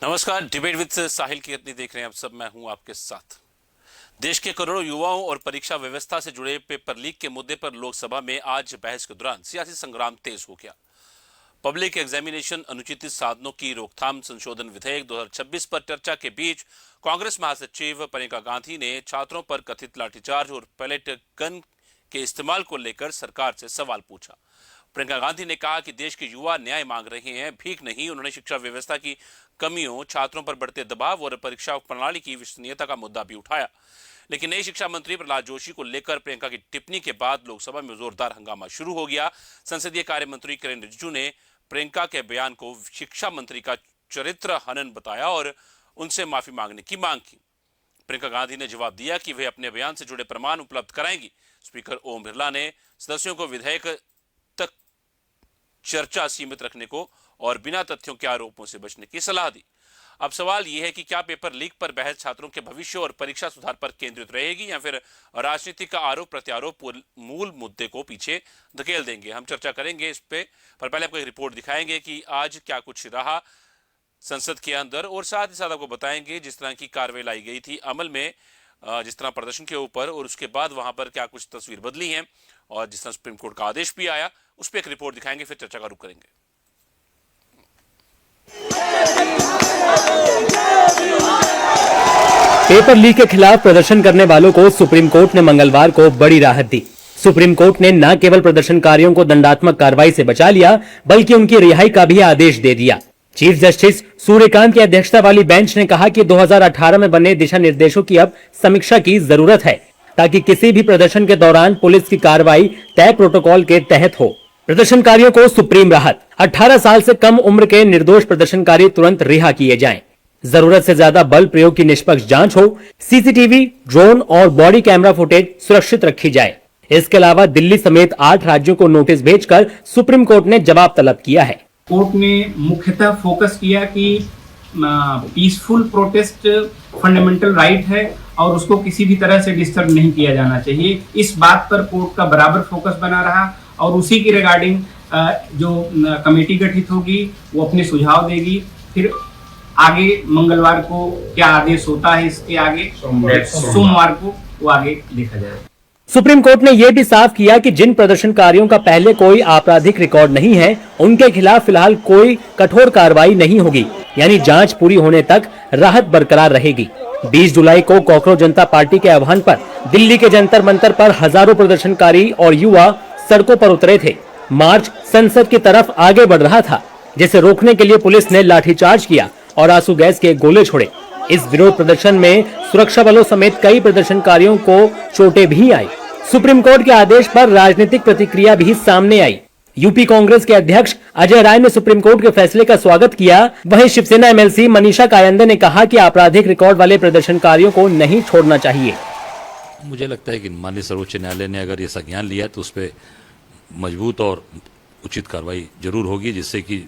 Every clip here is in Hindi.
नमस्कार, डिबेट विद साहिल की अपनी देख रहे हैं आप सब। मैं हूं आपके साथ। देश के करोड़ों युवाओं और परीक्षा व्यवस्था से जुड़े पेपर लीक के मुद्दे पर लोकसभा में आज बहस के दौरान सियासी संग्राम तेज हो गया। पब्लिक एग्जामिनेशन अनुचित साधनों की रोकथाम संशोधन विधेयक 2026 पर चर्चा के बीच कांग्रेस महासचिव प्रियंका गांधी ने छात्रों पर कथित लाठीचार्ज और पैलेट गन के इस्तेमाल को लेकर सरकार से सवाल पूछा। प्रियंका गांधी ने कहा कि देश के युवा न्याय मांग रहे हैं, भीख नहीं। उन्होंने शिक्षा व्यवस्था की कमियों, छात्रों पर बढ़ते दबाव और परीक्षा प्रणाली की विश्वसनीयता का मुद्दा भी उठाया। लेकिन नई शिक्षा मंत्री प्रहलाद जोशी को लेकर प्रियंका की टिप्पणी के बाद लोकसभा में जोरदार हंगामा शुरू हो गया। संसदीय कार्य मंत्री किरेन रिजिजू ने प्रियंका के बयान को शिक्षा मंत्री का चरित्र हनन बताया और उनसे माफी मांगने की मांग की। प्रियंका गांधी ने जवाब दिया कि वे अपने बयान से जुड़े प्रमाण उपलब्ध कराएंगी। स्पीकर ओम बिरला ने सदस्यों को विधेयक तक चर्चा सीमित रखने को और बिना तथ्यों के आरोपों से बचने की सलाह दी। अब सवाल यह है कि क्या पेपर लीक पर बहस छात्रों के भविष्य और परीक्षा सुधार पर केंद्रित रहेगी या फिर राजनीतिक का आरोप प्रत्यारोप मूल मुद्दे को पीछे धकेल देंगे। हम चर्चा करेंगे इस पे, पर पहले आपको एक रिपोर्ट दिखाएंगे कि आज क्या कुछ रहा संसद के अंदर, और साथ ही साथ आपको बताएंगे जिस तरह की कार्रवाई लाई गई थी अमल में, जिस तरह प्रदर्शन के ऊपर, और उसके बाद वहां पर क्या कुछ तस्वीर बदली है और जिस तरह सुप्रीम कोर्ट का आदेश भी आया, उस पर एक रिपोर्ट दिखाएंगे, फिर चर्चा का रुख करेंगे। पेपर लीक के खिलाफ प्रदर्शन करने वालों को सुप्रीम कोर्ट ने मंगलवार को बड़ी राहत दी। सुप्रीम कोर्ट ने न केवल प्रदर्शनकारियों को दंडात्मक कार्रवाई से बचा लिया, बल्कि उनकी रिहाई का भी आदेश दे दिया। चीफ जस्टिस सूर्यकांत की अध्यक्षता वाली बेंच ने कहा कि 2018 में बने दिशा निर्देशों की अब समीक्षा की जरूरत है, ताकि किसी भी प्रदर्शन के दौरान पुलिस की कार्रवाई तय प्रोटोकॉल के तहत हो। प्रदर्शनकारियों को सुप्रीम राहत, 18 साल से कम उम्र के निर्दोष प्रदर्शनकारी तुरंत रिहा किए जाएं। जरूरत से ज्यादा बल प्रयोग की निष्पक्ष जांच हो, सीसीटीवी, ड्रोन और बॉडी कैमरा फुटेज सुरक्षित रखी जाए। इसके अलावा दिल्ली समेत 8 राज्यों को नोटिस भेजकर सुप्रीम कोर्ट ने जवाब तलब किया है। कोर्ट ने मुख्यतः फोकस किया कि पीसफुल प्रोटेस्ट फंडामेंटल राइट है और उसको किसी भी तरह से डिस्टर्ब नहीं किया जाना चाहिए। इस बात पर कोर्ट का बराबर फोकस बना रहा और उसी की रिगार्डिंग जो कमेटी गठित होगी वो अपने सुझाव देगी। फिर आगे मंगलवार को क्या आदेश होता है, इसके आगे सोमवार को वो आगे देखा जाएगा। सुप्रीम कोर्ट ने यह भी साफ किया कि जिन प्रदर्शनकारियों का पहले कोई आपराधिक रिकॉर्ड नहीं है, उनके खिलाफ फिलहाल कोई कठोर कार्रवाई नहीं होगी, यानी जांच पूरी होने तक राहत बरकरार रहेगी। 20 जुलाई को कॉकरोच जनता पार्टी के आह्वान पर दिल्ली के जंतर मंतर पर हजारों प्रदर्शनकारी और युवा सड़कों पर उतरे थे। मार्च संसद की तरफ आगे बढ़ रहा था, जिसे रोकने के लिए पुलिस ने लाठीचार्ज किया और आंसू गैस के गोले छोड़े। इस विरोध प्रदर्शन में सुरक्षा बलों समेत कई प्रदर्शनकारियों को चोटें भी आई। सुप्रीम कोर्ट के आदेश पर राजनीतिक प्रतिक्रिया भी सामने आई। यूपी कांग्रेस के अध्यक्ष अजय राय ने सुप्रीम कोर्ट के फैसले का स्वागत किया। वहीं शिवसेना एमएलसी मनीषा कायंदे ने कहा कि आपराधिक रिकॉर्ड वाले प्रदर्शनकारियों को नहीं छोड़ना चाहिए। मुझे लगता है कि माननीय सर्वोच्च न्यायालय ने अगर ये संज्ञान लिया तो उस पर मजबूत और उचित कार्रवाई जरूर होगी, जिससे कि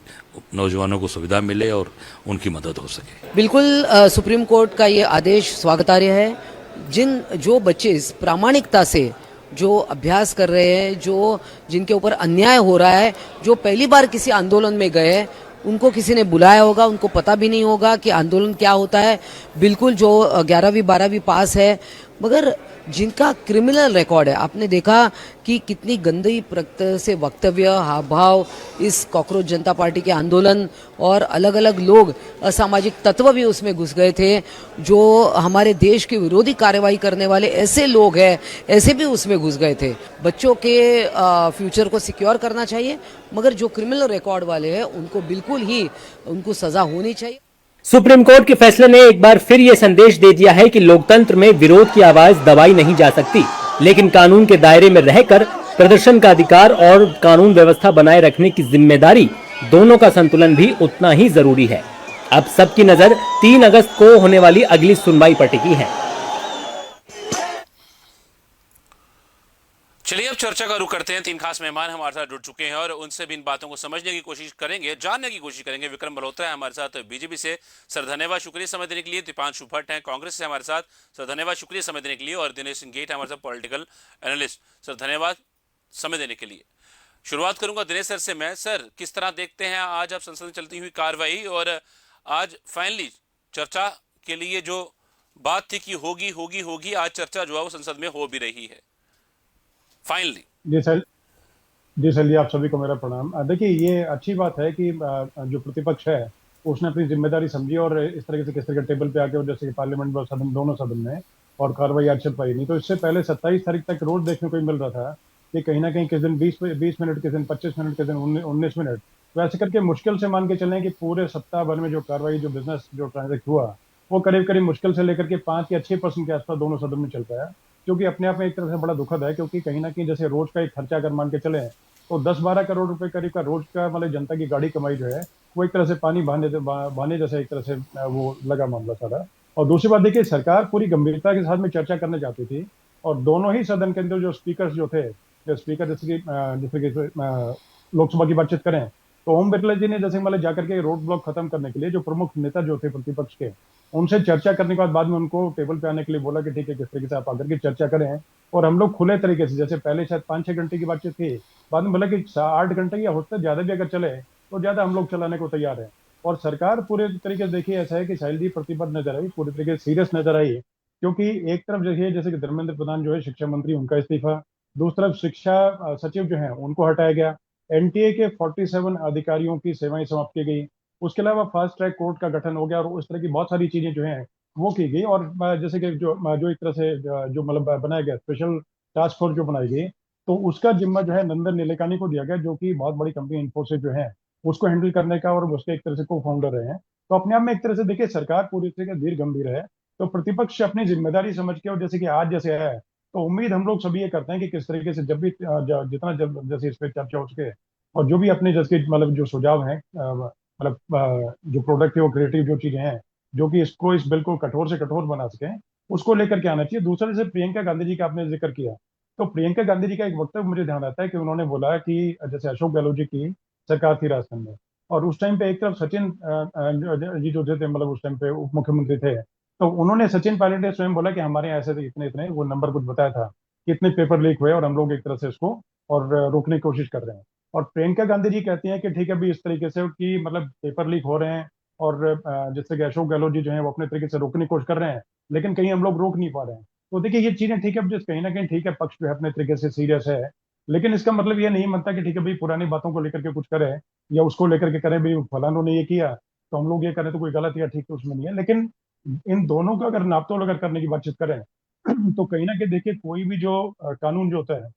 नौजवानों को सुविधा मिले और उनकी मदद हो सके। बिल्कुल सुप्रीम कोर्ट का ये आदेश स्वागतार्ह है। जो बच्चे इस प्रामाणिकता से जो अभ्यास कर रहे हैं, जिनके ऊपर अन्याय हो रहा है, जो पहली बार किसी आंदोलन में गए हैं, उनको किसी ने बुलाया होगा, उनको पता भी नहीं होगा कि आंदोलन क्या होता है। बिल्कुल जो 11वीं 12वीं पास है, मगर जिनका क्रिमिनल रिकॉर्ड है, आपने देखा कि कितनी गंदी प्रकृति से वक्तव्य, हाव भाव, इस कॉकरोच जनता पार्टी के आंदोलन और अलग अलग लोग, असामाजिक तत्व भी उसमें घुस गए थे। जो हमारे देश की विरोधी कार्रवाई करने वाले ऐसे लोग हैं, ऐसे भी उसमें घुस गए थे। बच्चों के फ्यूचर को सिक्योर करना चाहिए, मगर जो क्रिमिनल रिकॉर्ड वाले हैं उनको बिल्कुल ही उनको सजा होनी चाहिए। सुप्रीम कोर्ट के फैसले ने एक बार फिर यह संदेश दे दिया है कि लोकतंत्र में विरोध की आवाज दबाई नहीं जा सकती, लेकिन कानून के दायरे में रहकर प्रदर्शन का अधिकार और कानून व्यवस्था बनाए रखने की जिम्मेदारी, दोनों का संतुलन भी उतना ही जरूरी है। अब सबकी नजर 3 अगस्त को होने वाली अगली सुनवाई पर टिकी है। चलिए अब चर्चा का रुख करते हैं। 3 खास मेहमान हमारे साथ जुड़ चुके हैं और उनसे भी इन बातों को समझने की कोशिश करेंगे, जानने की कोशिश करेंगे। विक्रम मल्होत्रा है हमारे साथ बीजेपी से, सर धन्यवाद, शुक्रिया समय देने के लिए। दीपांशु भट्ट हैं कांग्रेस से हमारे साथ, सर धन्यवाद, शुक्रिया समय देने के लिए। और दिनेश सिंह गेट हमारे साथ, पॉलिटिकल एनालिस्ट, सर धन्यवाद समय देने के लिए। शुरुआत करूंगा दिनेश सर से मैं। सर, किस तरह देखते हैं आज आप संसद में चलती हुई कार्रवाई, और आज फाइनली चर्चा के लिए जो बात थी कि होगी होगी होगी, आज चर्चा जो है वो संसद में हो भी रही है फाइनली। जी सर। जी सर जी, आप सभी को मेरा प्रणाम। देखिए, ये अच्छी बात है कि जो प्रतिपक्ष है उसने अपनी जिम्मेदारी समझी और इस तरीके से किस तरह के टेबल पे आके, और जैसे कि पार्लियामेंट और सदन, दोनों सदन में, और कार्रवाई आज चल पाई। नहीं तो इससे पहले 27 तारीख तक रोज देखने को ही मिल रहा था कि कहीं ना कहीं किस दिन 20 मिनट, किस दिन 25 मिनट, किस दिन 19 मिनट, तो ऐसे करके मुश्किल से मान के चलें कि पूरे सप्ताह भर में जो कार्रवाई, जो बिजनेस जो ट्रांजेक्ट हुआ, वो करीब करीब मुश्किल से लेकर के 5 या 6% के आसपास दोनों सदन में चल पाया, जो कि अपने आप में एक तरह से बड़ा दुखद है। क्योंकि कहीं ना कहीं जैसे रोज का एक खर्चा अगर मान के चले तो 10-12 करोड़ रुपए करीब का रोज का मतलब जनता की गाड़ी कमाई जो है वो एक तरह से पानी बहाने जैसे एक तरह से वो लगा मामला सारा। और दूसरी बात देखिए, सरकार पूरी गंभीरता के साथ में चर्चा करने चाहती थी, और दोनों ही सदन के अंदर जो स्पीकर जो थे, जो स्पीकर जैसे कि लोकसभा की बातचीत करें तो ओम बिरला जी ने जैसे मतलब जाकर के रोड ब्लॉक खत्म करने के लिए जो प्रमुख नेता जो थे प्रतिपक्ष के, उनसे चर्चा करने के बाद में उनको टेबल पे आने के लिए बोला कि ठीक है, किस तरीके से आप आकर के चर्चा करें, और हम लोग खुले तरीके से, जैसे पहले शायद 5-6 घंटे की बातचीत थी, बाद में बोला कि 8 घंटे या होता ज्यादा भी अगर चले तो ज्यादा हम लोग चलाने को तैयार है। और सरकार पूरे तरीके से देखिए ऐसा है कि साहिल जी प्रतिबद्ध नजर आई, पूरी तरीके से सीरियस नजर आई, क्योंकि एक तरफ देखिए जैसे कि धर्मेंद्र प्रधान जो है शिक्षा मंत्री, उनका इस्तीफा, दूसरी तरफ शिक्षा सचिव जो है उनको हटाया गया, एनटीए के 47 अधिकारियों की सेवाएं समाप्त की गई, उसके अलावा फास्ट ट्रैक कोर्ट का गठन हो गया, और उस तरह की बहुत सारी चीजें जो हैं वो की गई। और जैसे कि जो एक तरह से जो मतलब बनाया गया स्पेशल टास्क फोर्स जो बनाई गई, तो उसका जिम्मा जो है नंदन नीलेकानी को दिया गया, जो कि बहुत बड़ी कंपनी इन्फोसिस जो है उसको हैंडल करने का, और उसके एक तरह से को फाउंडर रहे हैं। तो अपने आप में एक तरह से देखिए सरकार पूरी तरह से धीर गंभीर है। तो प्रतिपक्ष अपनी जिम्मेदारी समझ के, और जैसे कि आज जैसे है, तो उम्मीद हम लोग सभी ये करते हैं कि किस तरीके से जब भी जितना जल्द जैसे इस पर चर्चा हो सके, और जो भी अपने जैसे मतलब जो सुझाव हैं, मतलब जो प्रोडक्ट है वो क्रिएटिव जो चीजें हैं जो कि इसको इस बिल को कठोर से कठोर बना सके, उसको लेकर के आना चाहिए। दूसरे से प्रियंका गांधी जी का आपने जिक्र किया, तो प्रियंका गांधी जी का एक वक्तव्य मुझे ध्यान आता है कि उन्होंने बोला कि जैसे अशोक गहलोत जी की सरकार थी राजस्थान में, और उस टाइम पे एक तरफ सचिन जी जो थे, मतलब उस टाइम पे उप मुख्यमंत्री थे, तो उन्होंने, सचिन पायलट ने स्वयं बोला कि हमारे यहाँ ऐसे इतने इतने वो नंबर कुछ बताया था कि इतने पेपर लीक हुए, और हम लोग एक तरह से इसको और रोकने की कोशिश कर रहे हैं। और प्रियंका गांधी जी कहती हैं कि ठीक है, अभी इस तरीके से कि मतलब पेपर लीक हो रहे हैं, और जिससे कि अशोक गहलोत जी जो है वो अपने तरीके से रोकने की कोशिश कर रहे हैं, लेकिन कहीं हम लोग रोक नहीं पा रहे हैं। तो देखिए ये चीजें ठीक है, जिस कहीं ना कहीं ठीक है, पक्ष जो है अपने तरीके से सीरियस है, लेकिन इसका मतलब ये नहीं बनता कि ठीक है भाई पुरानी बातों को लेकर के कुछ करें, या उसको लेकर के करें भाई फलानों ने ये किया तो हम लोग ये करें तो कोई गलत या ठीक तो उसमें नहीं है। लेकिन इन दोनों का अगर नापतोल अगर करने की बातचीत करें तो कहीं ना कहीं देखिए कोई भी जो कानून जो होता है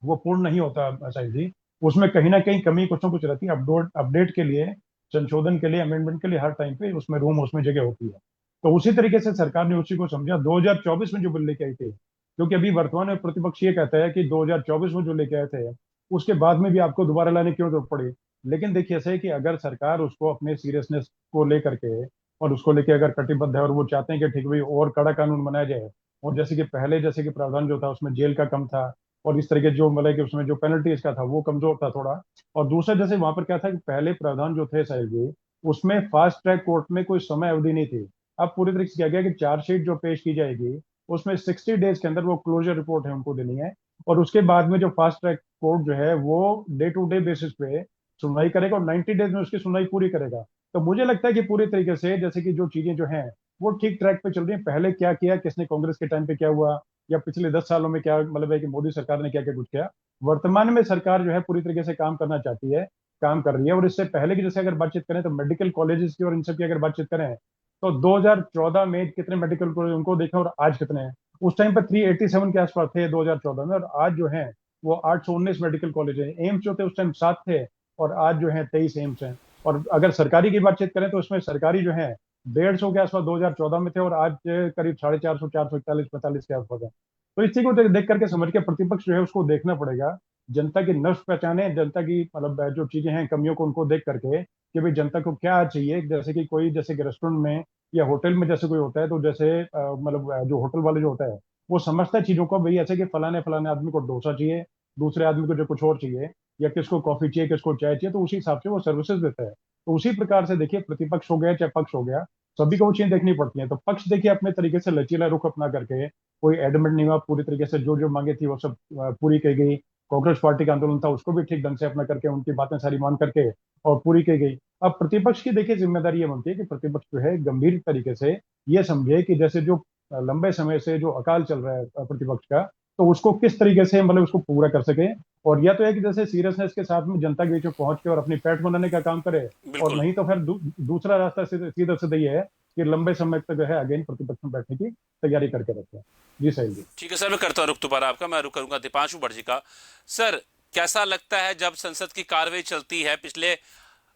वो पूर्ण नहीं होता साहिल जी, उसमें कहीं ना कहीं कमी कुछ ना कुछ रहती है। अपडेट अपडेट के लिए, संशोधन के लिए, अमेंडमेंट के लिए हर टाइम पे उसमें रूम, उसमें जगह होती है। तो उसी तरीके से सरकार ने उसी को समझा 2024 में जो बिल लेके आई थी, क्योंकि अभी वर्तमान में प्रतिपक्ष ये कहता है कि 2024 में जो लेके आए थे उसके बाद में भी आपको दोबारा लाने की क्यों जरूरत पड़ी। लेकिन देखिए ऐसे है कि अगर सरकार उसको अपने सीरियसनेस को लेकर के, और उसको लेके अगर कटिबद्ध है, और वो चाहते हैं कि ठीक भाई और कड़ा कानून बनाया जाए, और जैसे कि पहले जैसे कि प्रावधान जो था उसमें जेल का कम था, और इस तरह के जो मतलब कि उसमें जो पेनल्टी इसका था वो कमजोर था थोड़ा। और दूसरा जैसे वहां पर क्या था कि पहले प्रावधान जो थे साहिल जी, उसमें फास्ट ट्रैक कोर्ट में कोई समय अवधि नहीं थी। अब पूरी तरीके से किया गया कि चार्जशीट जो पेश की जाएगी उसमें 60 डेज के अंदर वो क्लोजर रिपोर्ट है उनको देनी है, और उसके बाद में जो फास्ट ट्रैक कोर्ट जो है वो डे टू डे बेसिस पे सुनवाई करेगा, और 90 डेज में उसकी सुनवाई पूरी करेगा। तो मुझे लगता है कि पूरी तरीके से जैसे कि जो चीजें जो हैं वो ठीक ट्रैक पे चल रही है। पहले क्या किया, किसने कांग्रेस के टाइम पे क्या हुआ, या पिछले 10 सालों में क्या मतलब है कि मोदी सरकार ने क्या क्या कुछ किया, वर्तमान में सरकार जो है पूरी तरीके से काम करना चाहती है, काम कर रही है। और इससे पहले की जैसे अगर बातचीत करें तो मेडिकल कॉलेजेस की और इन सब की अगर बातचीत करें तो 2014 में कितने मेडिकल कॉलेज उनको देखें और आज कितने हैं। उस टाइम पर 387 के आसपास थे 2014 में, और आज जो है वो 819 मेडिकल कॉलेज है। एम्स जो थे उस टाइम 7 थे, और आज जो है 23 एम्स हैं। और अगर सरकारी की बातचीत करें तो उसमें सरकारी जो है 150 के आसपास 2014 में थे, और आज करीब 450, 441, 45 के आसपास है। तो इसी को देख करके समझ के प्रतिपक्ष जो है उसको देखना पड़ेगा, जनता की नब्ज पहचाने, जनता की मतलब जो चीजें हैं कमियों को उनको देख करके कि भाई जनता को क्या चाहिए। जैसे कि कोई जैसे कि रेस्टोरेंट में या होटल में जैसे कोई होता है, तो जैसे मतलब जो होटल वाले जो होता है वो समझता है चीजों को, भाई ऐसे कि फलाने फलाने आदमी को डोसा चाहिए, दूसरे आदमी को जो कुछ और चाहिए, या किसको कॉफी चाहिए, किसको चाय चाहिए, तो उसी हिसाब से वो सर्विसेज देता है। तो उसी प्रकार से देखिए प्रतिपक्ष हो गया चाहे पक्ष हो गया, सभी को वो चीजें देखनी पड़ती हैं। तो पक्ष देखिए अपने तरीके से लचीला रुख अपना करके, कोई एडमिट नहीं हुआ, पूरी तरीके से जो जो मांगे थी वो सब पूरी की गई। कॉकरोच पार्टी का आंदोलन था उसको भी ठीक ढंग से अपना करके उनकी बातें सारी मान करके और पूरी की गई। अब प्रतिपक्ष की देखिए जिम्मेदारी ये बनती है कि प्रतिपक्ष जो है गंभीर तरीके से ये समझे कि जैसे जो लंबे समय से जो अकाल चल रहा है प्रतिपक्ष का, तो उसको किस तरीके से मतलब उसको पूरा कर सके। और या तो है कि जैसे सीरियसनेस के साथ में जनता के बीच में पहुंच के और अपनी पैठ बनाने का काम करे, और बिल्कुल। नहीं तो फिर दूसरा रास्ता सीधा सीधा ये है कि लंबे समय तक जो है अगेन प्रतिपक्ष में बैठने की तैयारी करके रखें। जी सही जी। ठीक है सर, मैं करता हूँ रुक दोबारा आपका, मैं रुक करूंगा दीपांशु भट्ट का। सर, कैसा लगता है जब संसद की कार्रवाई चलती है, पिछले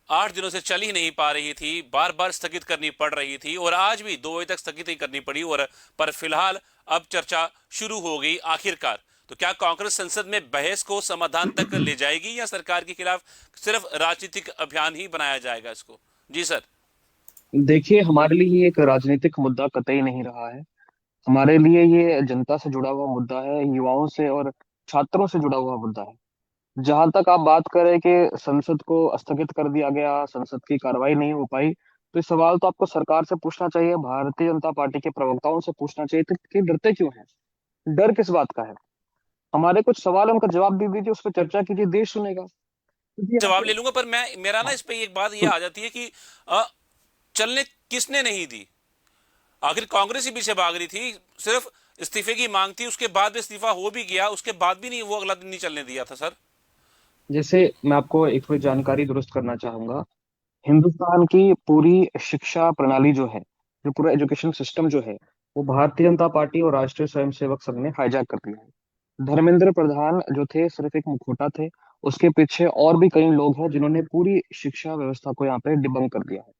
8 दिनों से चल ही नहीं पा रही थी, बार बार स्थगित करनी पड़ रही थी और आज भी 2 बजे तक स्थगित ही करनी पड़ी, और पर फिलहाल अब चर्चा शुरू हो गई आखिरकार। तो क्या कांग्रेस संसद में बहस को समाधान तक ले जाएगी या सरकार के खिलाफ सिर्फ राजनीतिक अभियान ही बनाया जाएगा इसको? जी सर। देखिए, हमारे लिए ये एक राजनीतिक मुद्दा कतई नहीं रहा है। हमारे लिए ये जनता से जुड़ा हुआ मुद्दा है, युवाओं से और छात्रों से जुड़ा हुआ मुद्दा है। जहां तक आप बात करें कि संसद को स्थगित कर दिया गया, संसद की कार्रवाई नहीं हो पाई, तो इस सवाल तो आपको सरकार से पूछना चाहिए, भारतीय जनता पार्टी के प्रवक्ताओं से पूछना चाहिए कि डरते क्यों हैं? डर किस बात का है? हमारे कुछ सवाल है, उनका जवाब दे दीजिए, उस पर चर्चा कीजिए, देश सुनेगा। क्योंकि यहाँ जवाब पे ले लूंगा, पर मैं मेरा ना इस पे एक बात ये आ जाती है कि चलने किसने नहीं दी? आखिर कांग्रेस ही पीछे भाग रही थी, सिर्फ इस्तीफे की मांग थी, उसके बाद भी इस्तीफा हो भी गया, उसके बाद भी नहीं, वो अगला दिन नहीं चलने दिया था सर। जैसे मैं आपको एक थोड़ी जानकारी दुरुस्त करना चाहूंगा। हिंदुस्तान की पूरी शिक्षा प्रणाली जो है, जो पूरा एजुकेशन सिस्टम जो है, वो भारतीय जनता पार्टी और राष्ट्रीय स्वयंसेवक संघ ने हाईजैक कर दिया है। धर्मेंद्र प्रधान जो थे सिर्फ एक मुखौटा थे, उसके पीछे और भी कई लोग हैं जिन्होंने पूरी शिक्षा व्यवस्था को यहाँ पे डिबंक कर दिया है।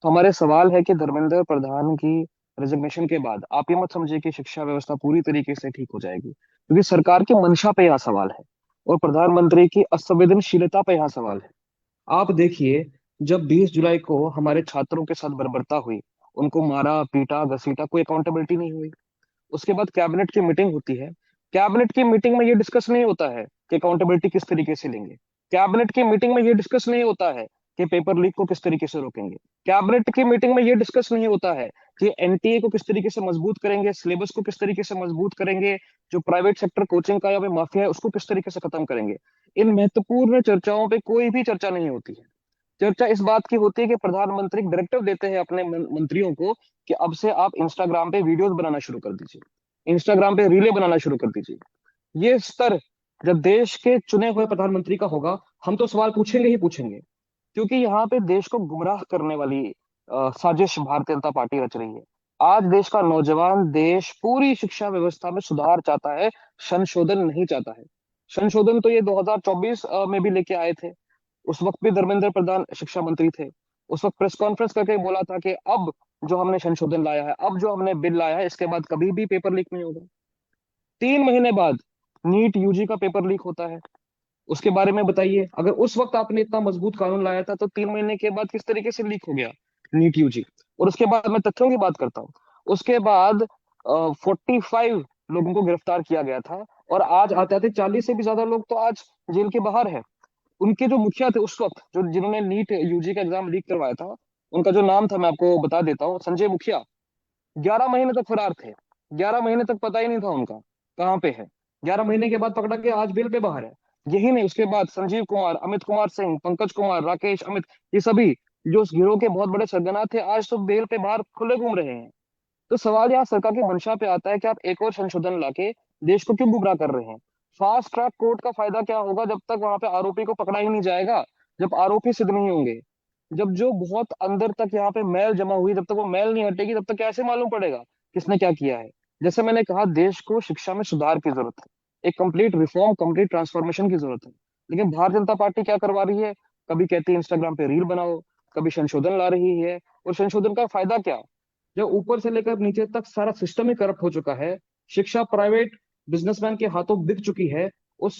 तो हमारे सवाल है कि धर्मेंद्र प्रधान की रेजिग्नेशन के बाद आप ये मत समझिए कि शिक्षा व्यवस्था पूरी तरीके से ठीक हो जाएगी, क्योंकि सरकार की मंशा पे यहाँ सवाल है और प्रधानमंत्री की असंवेदनशीलता पे यहाँ सवाल है। आप देखिए, जब 20 जुलाई को हमारे छात्रों के साथ बर्बरता हुई, उनको मारा पीटा घसीटा, कोई अकाउंटेबिलिटी नहीं हुई। उसके बाद कैबिनेट की मीटिंग होती है, कैबिनेट की मीटिंग में ये डिस्कस नहीं होता है कि अकाउंटेबिलिटी किस तरीके से लेंगे। कैबिनेट की मीटिंग में ये डिस्कस नहीं होता है कि पेपर लीक को किस तरीके से रोकेंगे। कैबिनेट की मीटिंग में ये डिस्कस नहीं होता है कि एनटीए को किस तरीके से मजबूत करेंगे, सिलेबस को किस तरीके से मजबूत करेंगे, जो प्राइवेट सेक्टर कोचिंग का या फिर माफिया है उसको किस तरीके से खत्म करेंगे। इन महत्वपूर्ण चर्चाओं पे कोई भी चर्चा नहीं होती है। चर्चा इस बात की होती है कि प्रधानमंत्री डायरेक्टिव देते हैं अपने मंत्रियों को कि अब से आप इंस्टाग्राम पे वीडियोस बनाना शुरू कर दीजिए, इंस्टाग्राम पे रीलें बनाना शुरू कर दीजिए। ये स्तर जब देश के चुने हुए प्रधानमंत्री का होगा, हम तो सवाल पूछेंगे ही पूछेंगे, क्योंकि यहाँ पे देश को गुमराह करने वाली साजिश भारतीय जनता पार्टी रच रही है। आज देश का नौजवान देश पूरी शिक्षा व्यवस्था में सुधार चाहता है, संशोधन नहीं चाहता है। संशोधन तो ये 2024 में भी लेके आए थे, उस वक्त भी धर्मेंद्र प्रधान शिक्षा मंत्री थे। उस वक्त प्रेस कॉन्फ्रेंस करके बोला था कि अब जो हमने संशोधन लाया है, अब जो हमने बिल लाया है, इसके बाद कभी भी पेपर लीक नहीं होगा। 3 महीने बाद नीट यूजी का पेपर लीक होता है। उसके बारे में बताइए, अगर उस वक्त आपने इतना मजबूत कानून लाया था तो 3 महीने के बाद किस तरीके से लीक हो गया नीट यूजी। और उसके बाद मैं तथ्यों की बात करता हूँ, उसके बाद 45 लोगों को गिरफ्तार किया गया था और आज आते आते 40 से भी ज्यादा लोग तो आज जेल के बाहर है। उनके जो मुखिया थे उस वक्त, जो जिन्होंने नीट यूजी का एग्जाम लीक करवाया था, उनका जो नाम था मैं आपको बता देता हूँ, संजय मुखिया। 11 महीने तक फरार थे, 11 महीने तक पता ही नहीं था उनका कहाँ पे है। 11 महीने के बाद पकड़ा के आज बेल पे बाहर है। यही नहीं, उसके बाद संजीव कुमार, अमित कुमार सिंह, पंकज कुमार, राकेश, अमित, ये सभी जो उस गिरोह के बहुत बड़े सरगना थे, आज तो बेल पे बाहर खुले घूम रहे हैं। तो सवाल यहाँ सरकार की मंशा पे आता है कि आप एक और संशोधन लाके देश को क्यों गुमराह कर रहे हैं? फास्ट ट्रैक कोर्ट का फायदा क्या होगा जब तक वहां पे आरोपी को पकड़ा ही नहीं जाएगा, जब आरोपी सिद्ध नहीं होंगे, जब जो बहुत अंदर तक यहाँ पे मैल जमा हुई, जब तक वो मैल नहीं हटेगी तब तक कैसे मालूम पड़ेगा किसने क्या किया है? जैसे मैंने कहा, देश को शिक्षा में सुधार की जरूरत है, एक कंप्लीट रिफॉर्म, कंप्लीट ट्रांसफॉर्मेशन की जरूरत है। लेकिन भारतीय जनता पार्टी क्या करवा रही है? कभी कहती है इंस्टाग्राम पे रील बनाओ, कभी संशोधन ला रही है। और संशोधन का फायदा क्या? जब ऊपर से लेकर नीचे तक सारा सिस्टम ही करप्ट हो चुका है, शिक्षा प्राइवेट बिजनेसमैन के हाथों बिक चुकी है, उस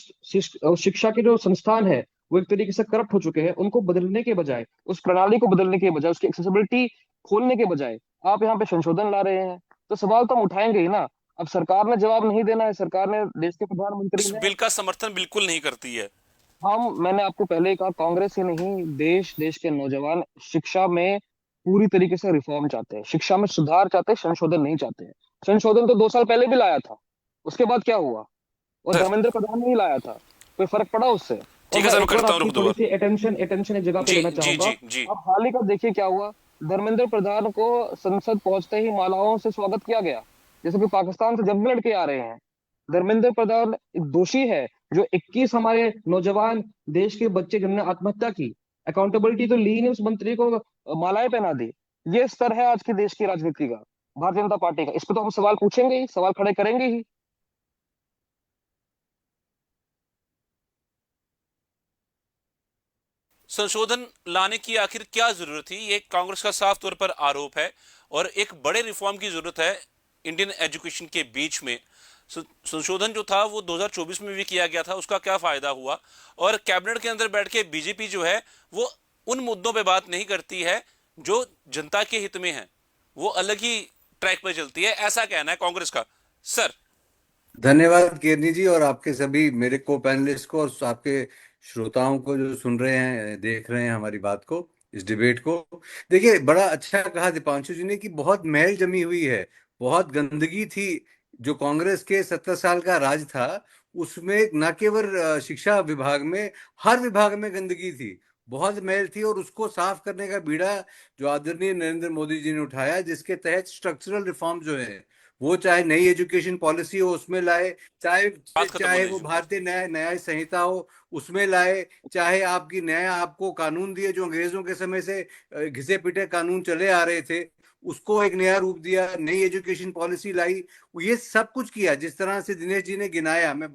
शिक्षा के जो संस्थान है वो एक तरीके से करप्ट हो चुके हैं, उनको बदलने के बजाय, उस प्रणाली को बदलने के बजाय, उसकी एक्सेसिबिलिटी खोलने के बजाय आप यहाँ पे संशोधन ला रहे हैं। तो सवाल तो हम उठाएंगे ही ना। अब सरकार ने जवाब नहीं देना है, सरकार ने, देश के प्रधानमंत्री इस ने, बिल का समर्थन बिल्कुल नहीं करती है। मैंने आपको पहले ही कहा, कांग्रेस ही नहीं, देश के नौजवान शिक्षा में पूरी तरीके से रिफॉर्म चाहते हैं, शिक्षा में सुधार चाहते हैं, संशोधन नहीं चाहते हैं। संशोधन तो 2 साल पहले भी लाया था, उसके बाद क्या हुआ? और सर, धर्मेंद्र प्रधान ने ही लाया था। कोई फर्क पड़ा उससे? और ठीक है मैं सर, मैं एक और करता हूँ, आपकी रुक दो थोड़ी बार। सी अटेंशन एक जगह पे जी लेना जी चाहूंगा। जी जी। अब हाल ही का देखिए क्या हुआ, धर्मेंद्र प्रधान को संसद पहुंचते ही मालाओं से स्वागत किया गया, जैसे कि पाकिस्तान से जब भी लड़के आ रहे हैं। धर्मेंद्र प्रधान एक दोषी है जो 21 हमारे नौजवान देश के बच्चे जिन्होंने आत्महत्या की, अकाउंटेबिलिटी तो ली नहीं, उस मंत्री को मालाएं पहना दी। ये स्तर है आज के देश की राजनीति का, भारतीय जनता पार्टी का। इस पे तो हम सवाल पूछेंगे ही, सवाल खड़े करेंगे ही। संशोधन लाने की आखिर क्या जरूरत थी, ये कांग्रेस का साफ तौर पर आरोप है। और एक बड़े रिफॉर्म की जरूरत है इंडियन एजुकेशन के बीच में। संशोधन जो था वो 2024 में भी किया गया था, उसका क्या फायदा हुआ? और कैबिनेट के अंदर बैठ के बीजेपी जो है वो उन मुद्दों पे बात नहीं करती है जो जनता के हित में है, वो अलग ही ट्रैक पर चलती है, ऐसा कहना है कांग्रेस का। सर। धन्यवाद केरनी जी, और आपके सभी मेरे को पैनलिस्ट को और आपके श्रोताओं को जो सुन रहे हैं, देख रहे हैं हमारी बात को, इस डिबेट को। देखिए, बड़ा अच्छा कहा दीपांशु जी ने कि बहुत मैल जमी हुई है, बहुत गंदगी थी। जो कांग्रेस के 70 साल का राज था उसमें न केवल शिक्षा विभाग में, हर विभाग में गंदगी थी, बहुत मैल थी। और उसको साफ करने का बीड़ा जो आदरणीय नरेंद्र मोदी जी ने उठाया, जिसके तहत स्ट्रक्चरल रिफॉर्म जो है वो, चाहे नई एजुकेशन पॉलिसी हो उसमें लाए, चाहे बात खत्म चाहे होने वो दीजिए। भारतीय न्याय संहिता हो उसमें लाए, चाहे आपकी नया आपको कानून दिए जो अंग्रेजों के समय से घिसे पिटे कानून चले आ रहे थे, उसको एक नया रूप दिया, नई एजुकेशन पॉलिसी लाई। ये सब कुछ किया जिस तरह से दिनेश जी ने गिनाया। मैं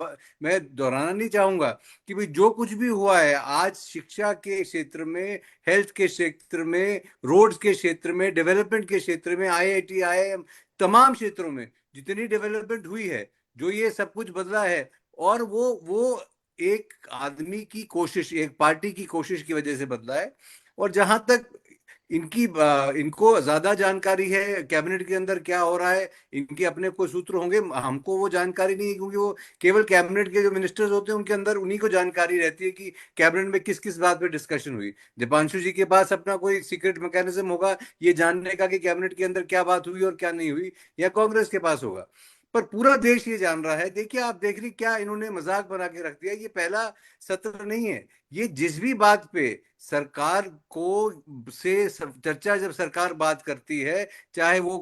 दोहराना नहीं चाहूंगा कि भाई जो कुछ भी हुआ है आज शिक्षा के क्षेत्र में, हेल्थ के क्षेत्र में, रोड्स के क्षेत्र में, डेवलपमेंट के क्षेत्र में, आईआईटी आईआईएम, तमाम क्षेत्रों में जितनी डेवलपमेंट हुई है, जो ये सब कुछ बदला है, और वो एक आदमी की कोशिश, एक पार्टी की कोशिश की वजह से बदला है। और जहां तक इनको ज्यादा जानकारी है कैबिनेट के अंदर क्या हो रहा है, इनके अपने कोई सूत्र होंगे, हमको वो जानकारी नहीं है, क्योंकि वो केवल कैबिनेट के जो मिनिस्टर्स होते हैं उनके अंदर उन्हीं को जानकारी रहती है कि कैबिनेट में किस किस बात पे डिस्कशन हुई। दीपांशु जी के पास अपना कोई सीक्रेट मैकेनिज्म होगा ये जानने का कि कैबिनेट के अंदर क्या बात हुई और क्या नहीं हुई, या कांग्रेस के पास होगा। पर पूरा देश ये जान रहा है। देखिए, आप देख रही क्या इन्होंने मजाक बना के रख दिया। ये पहला सत्र नहीं है, ये जिस भी बात पे सरकार को से चर्चा, जब सरकार बात करती है, चाहे वो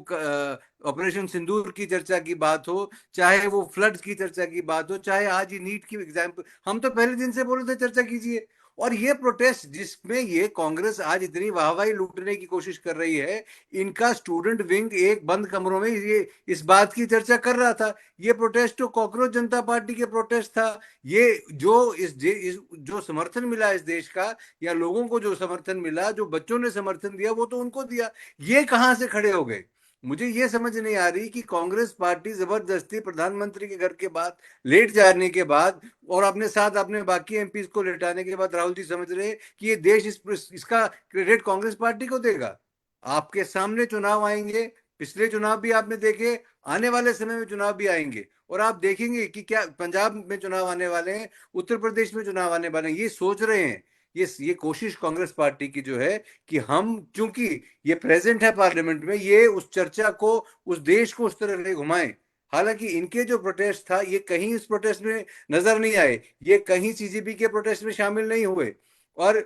ऑपरेशन सिंदूर की चर्चा की बात हो, चाहे वो फ्लड्स की चर्चा की बात हो, चाहे आज ये नीट की एग्जाम्पल, हम तो पहले दिन से बोल रहे थे चर्चा कीजिए। और ये प्रोटेस्ट जिसमें ये कांग्रेस आज इतनी वाहवाही लूटने की कोशिश कर रही है, इनका स्टूडेंट विंग एक बंद कमरों में ये इस बात की चर्चा कर रहा था। ये प्रोटेस्ट तो कॉकरोच जनता पार्टी के प्रोटेस्ट था। ये जो समर्थन मिला इस देश का, या लोगों को जो समर्थन मिला, जो बच्चों ने समर्थन दिया, वो तो उनको दिया। ये कहां से खड़े हो गए? मुझे ये समझ नहीं आ रही कि कांग्रेस पार्टी जबरदस्ती प्रधानमंत्री के घर के बाद लेट जाने के बाद और अपने साथ अपने बाकी एमपीज को लेटाने के बाद राहुल जी समझ रहे हैं कि ये देश इसका क्रेडिट कांग्रेस पार्टी को देगा। आपके सामने चुनाव आएंगे, पिछले चुनाव भी आपने देखे, आने वाले समय में चुनाव भी आएंगे, और आप देखेंगे कि क्या पंजाब में चुनाव आने वाले हैं, उत्तर प्रदेश में चुनाव आने वाले हैं। ये सोच रहे हैं, ये कोशिश कांग्रेस पार्टी की जो है कि हम, चूंकि ये प्रेजेंट है पार्लियामेंट में, ये उस चर्चा को, उस देश को उस तरह से घुमाएं। हालांकि इनके जो प्रोटेस्ट था ये कहीं इस प्रोटेस्ट में नजर नहीं आए, ये कहीं सीजेपी के प्रोटेस्ट में शामिल नहीं हुए। और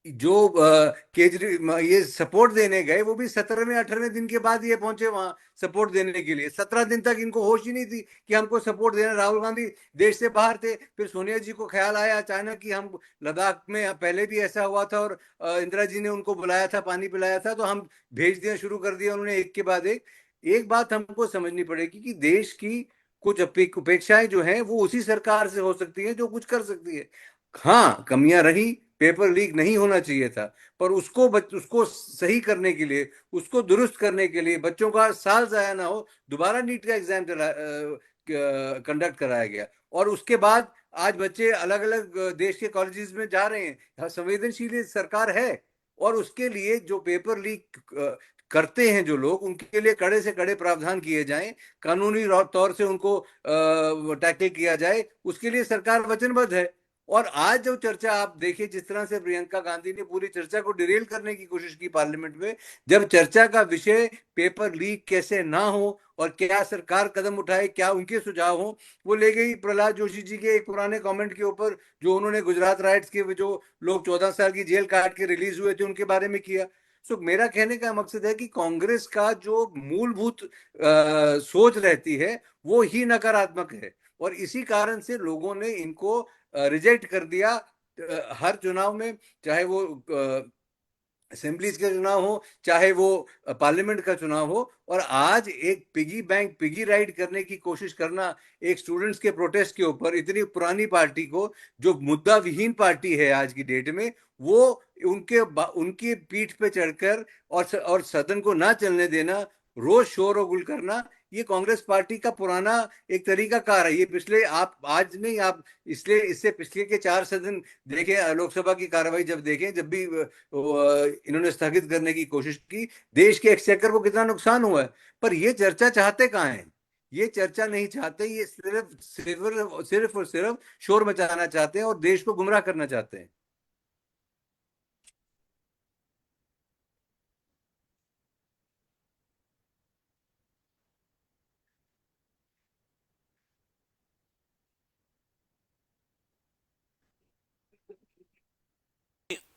जो केजरी ये सपोर्ट देने गए, वो भी 17वें 18वें दिन के बाद ये पहुंचे वहां सपोर्ट देने के लिए। 17 दिन तक इनको होश ही नहीं थी कि हमको सपोर्ट देना। राहुल गांधी देश से बाहर थे, फिर सोनिया जी को ख्याल आया अचानक कि हम लद्दाख में, पहले भी ऐसा हुआ था और इंदिरा जी ने उनको बुलाया था, पानी पिलाया था, तो हम भेज दिया, शुरू कर दिया उन्होंने एक के बाद एक। एक बात हमको समझनी पड़ेगी कि देश की कुछ उपेक्षाएं जो हैं वो उसी सरकार से हो सकती है जो कुछ कर सकती है। हाँ, कमियां रही, पेपर लीक नहीं होना चाहिए था, पर उसको सही करने के लिए, उसको दुरुस्त करने के लिए, बच्चों का साल जाया ना हो, दोबारा नीट का एग्जाम कंडक्ट कराया गया। और उसके बाद आज बच्चे अलग अलग देश के कॉलेजेस में जा रहे हैं। संवेदनशील सरकार है, और उसके लिए जो पेपर लीक करते हैं जो लोग, उनके लिए कड़े से कड़े प्रावधान किए जाएं, कानूनी तौर से उनको टैकल किया जाए, उसके लिए सरकार वचनबद्ध है। और आज जो चर्चा आप देखिए, जिस तरह से प्रियंका गांधी ने पूरी चर्चा को डिरेल करने की कोशिश की पार्लियामेंट में, जब चर्चा का विषय पेपर लीक कैसे ना हो और क्या सरकार कदम उठाए, क्या उनके सुझाव हो, वो ले गई प्रहलाद जोशी जी के एक पुराने कमेंट के ऊपर, जो उन्होंने गुजरात राइट्स के जो लोग 14 साल की जेल काट के रिलीज हुए थे उनके बारे में किया। सो मेरा कहने का मकसद है कि कांग्रेस का जो मूलभूत सोच रहती है वो ही नकारात्मक है, और इसी कारण से लोगों ने इनको रिजेक्ट कर दिया हर चुनाव में, चाहे वो असेंबलीज के चुनाव हो, चाहे वो पार्लियामेंट का चुनाव हो। और आज एक पिगी बैंक, पिगी राइड करने की कोशिश करना एक स्टूडेंट्स के प्रोटेस्ट के ऊपर, इतनी पुरानी पार्टी को, जो मुद्दा विहीन पार्टी है आज की डेट में, वो उनकी पीठ पे चढ़कर और सदन को ना चलने देना, रोज शोर और गुल करना, ये कांग्रेस पार्टी का पुराना एक तरीका कार है। ये पिछले, आप आज नहीं, आप इसलिए इससे पिछले के 4 सदन देखें, लोकसभा की कार्रवाई जब देखें, जब भी इन्होंने स्थगित करने की कोशिश की, देश के एक्सचेकर को कितना नुकसान हुआ है। पर ये चर्चा चाहते कहाँ हैं? ये चर्चा नहीं चाहते, ये सिर्फ और सिर्फ शोर मचाना चाहते हैं और देश को गुमराह करना चाहते हैं।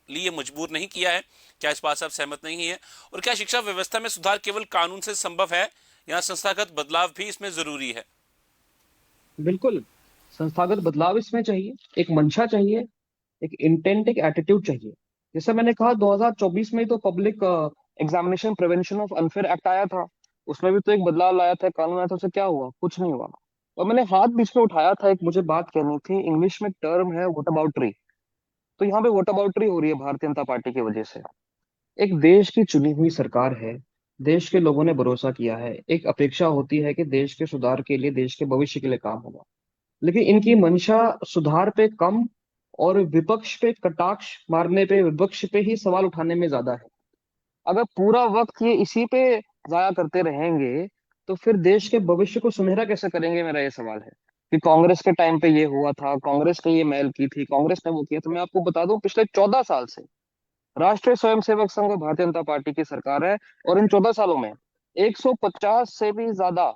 लिए मजबूर नहीं किया है? क्या इस बात से आप सहमत नहीं है? और क्या शिक्षा व्यवस्था में सुधार केवल कानून से संभव है या संस्थागत बदलाव भी इसमें जरूरी है? बिल्कुल, संस्थागत बदलाव इसमें चाहिए, एक मंशा चाहिए, एक इंटेंट, एक एटीट्यूड चाहिए। जैसे मैंने कहा, 2024 में तो public examination prevention of unfair act आया था, उसमें भी तो एक बदलाव लाया था, कानून आया था, उससे क्या हुआ? कुछ नहीं हुआ। और मैंने हाथ बीच में उठाया था, एक मुझे बात कहनी थी, इंग्लिश में टर्म है व्हाट अबाउटरी। तो यहाँ पे व्हाट अबाउटरी हो रही है भारतीय जनता पार्टी की वजह से। एक देश की चुनी हुई सरकार है, देश के लोगों ने भरोसा किया है, एक अपेक्षा होती है कि देश के सुधार के लिए, देश के भविष्य के लिए काम होगा। लेकिन इनकी मंशा सुधार पे कम और विपक्ष पे कटाक्ष मारने पे, विपक्ष पे ही सवाल उठाने में ज्यादा है। अगर पूरा वक्त ये इसी पे जाया करते रहेंगे तो फिर देश के भविष्य को सुनहरा कैसे करेंगे, मेरा ये सवाल है। कि कांग्रेस के टाइम पे ये हुआ था, कांग्रेस ने ये महल की थी, कांग्रेस ने वो किया। तो मैं आपको बता दूं, पिछले 14 साल से राष्ट्रीय स्वयंसेवक संघ और भारतीय जनता पार्टी की सरकार है, और इन 14 सालों में 150 से भी ज्यादा